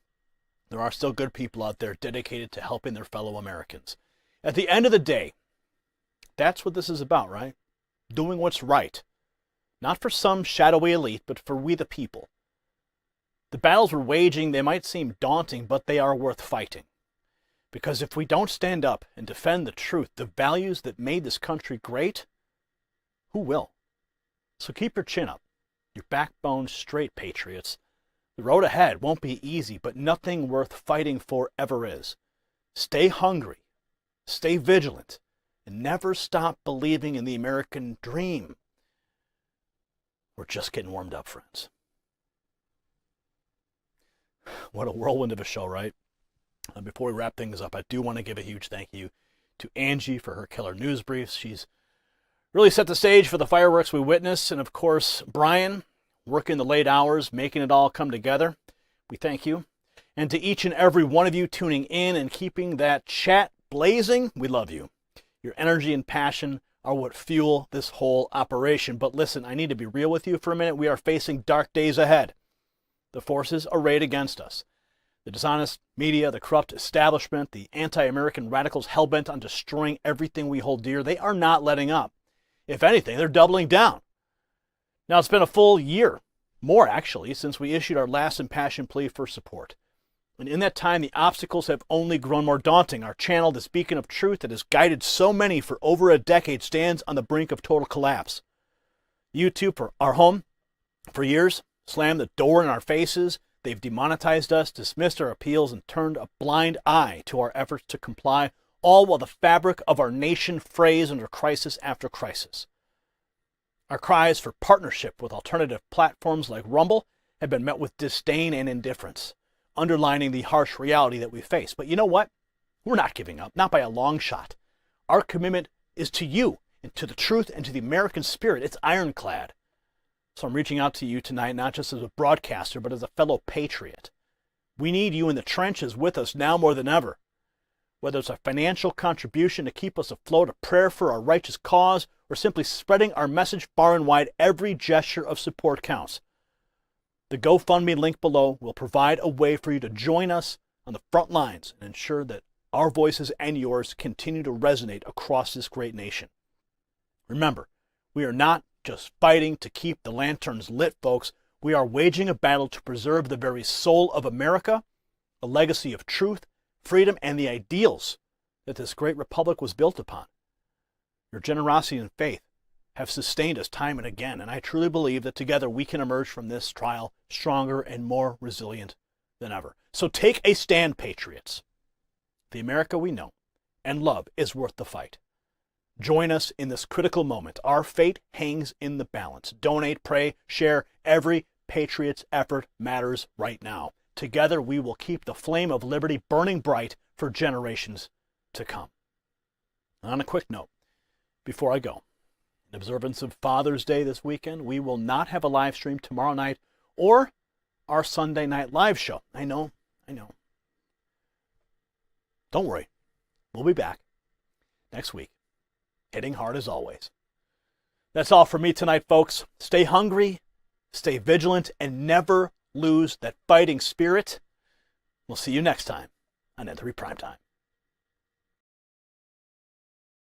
C: there are still good people out there dedicated to helping their fellow Americans. At the end of the day, that's what this is about, right? Doing what's right. Not for some shadowy elite, but for we the people. The battles we're waging, they might seem daunting, but they are worth fighting. Because if we don't stand up and defend the truth, the values that made this country great, who will? So keep your chin up, your backbone straight, patriots. The road ahead won't be easy, but nothing worth fighting for ever is. Stay hungry, stay vigilant, and never stop believing in the American dream. We're just getting warmed up, friends. What a whirlwind of a show, right? Before we wrap things up, I do want to give a huge thank you to Angie for her killer news briefs. She's really set the stage for the fireworks we witnessed. And of course, Brian, working the late hours, making it all come together. We thank you. And to each and every one of you tuning in and keeping that chat blazing, we love you. Your energy and passion are what fuel this whole operation. But listen, I need to be real with you for a minute. We are facing dark days ahead. The forces arrayed against us. The dishonest media, the corrupt establishment, the anti-American radicals hell-bent on destroying everything we hold dear, they are not letting up. If anything, they're doubling down. Now, it's been a full year, more actually, since we issued our last impassioned plea for support. And in that time, the obstacles have only grown more daunting. Our channel, this beacon of truth that has guided so many for over a decade, stands on the brink of total collapse. YouTube, our home, for years, slammed the door in our faces. They've demonetized us, dismissed our appeals, and turned a blind eye to our efforts to comply, all while the fabric of our nation frays under crisis after crisis. Our cries for partnership with alternative platforms like Rumble have been met with disdain and indifference, underlining the harsh reality that we face. But you know what? We're not giving up, not by a long shot. Our commitment is to you, and to the truth, and to the American spirit. It's ironclad. So I'm reaching out to you tonight, not just as a broadcaster, but as a fellow patriot. We need you in the trenches with us now more than ever. Whether it's a financial contribution to keep us afloat, a prayer for our righteous cause, or simply spreading our message far and wide, every gesture of support counts. The GoFundMe link below will provide a way for you to join us on the front lines and ensure that our voices and yours continue to resonate across this great nation. Remember, we are not just fighting to keep the lanterns lit, folks. We are waging a battle to preserve the very soul of America, a legacy of truth, freedom, and the ideals that this great republic was built upon. Your generosity and faith have sustained us time and again, and I truly believe that together we can emerge from this trial stronger and more resilient than ever. So take a stand, patriots. The America we know and love is worth the fight. Join us in this critical moment. Our fate hangs in the balance. Donate, pray, share. Every patriot's effort matters right now. Together we will keep the flame of liberty burning bright for generations to come. On a quick note, before I go, in observance of Father's Day this weekend, we will not have a live stream tomorrow night or our Sunday night live show. I know. Don't worry. We'll be back next week, hitting hard as always. That's all for me tonight, folks. Stay hungry, stay vigilant, and never lose that fighting spirit. We'll see you next time on N3 Primetime.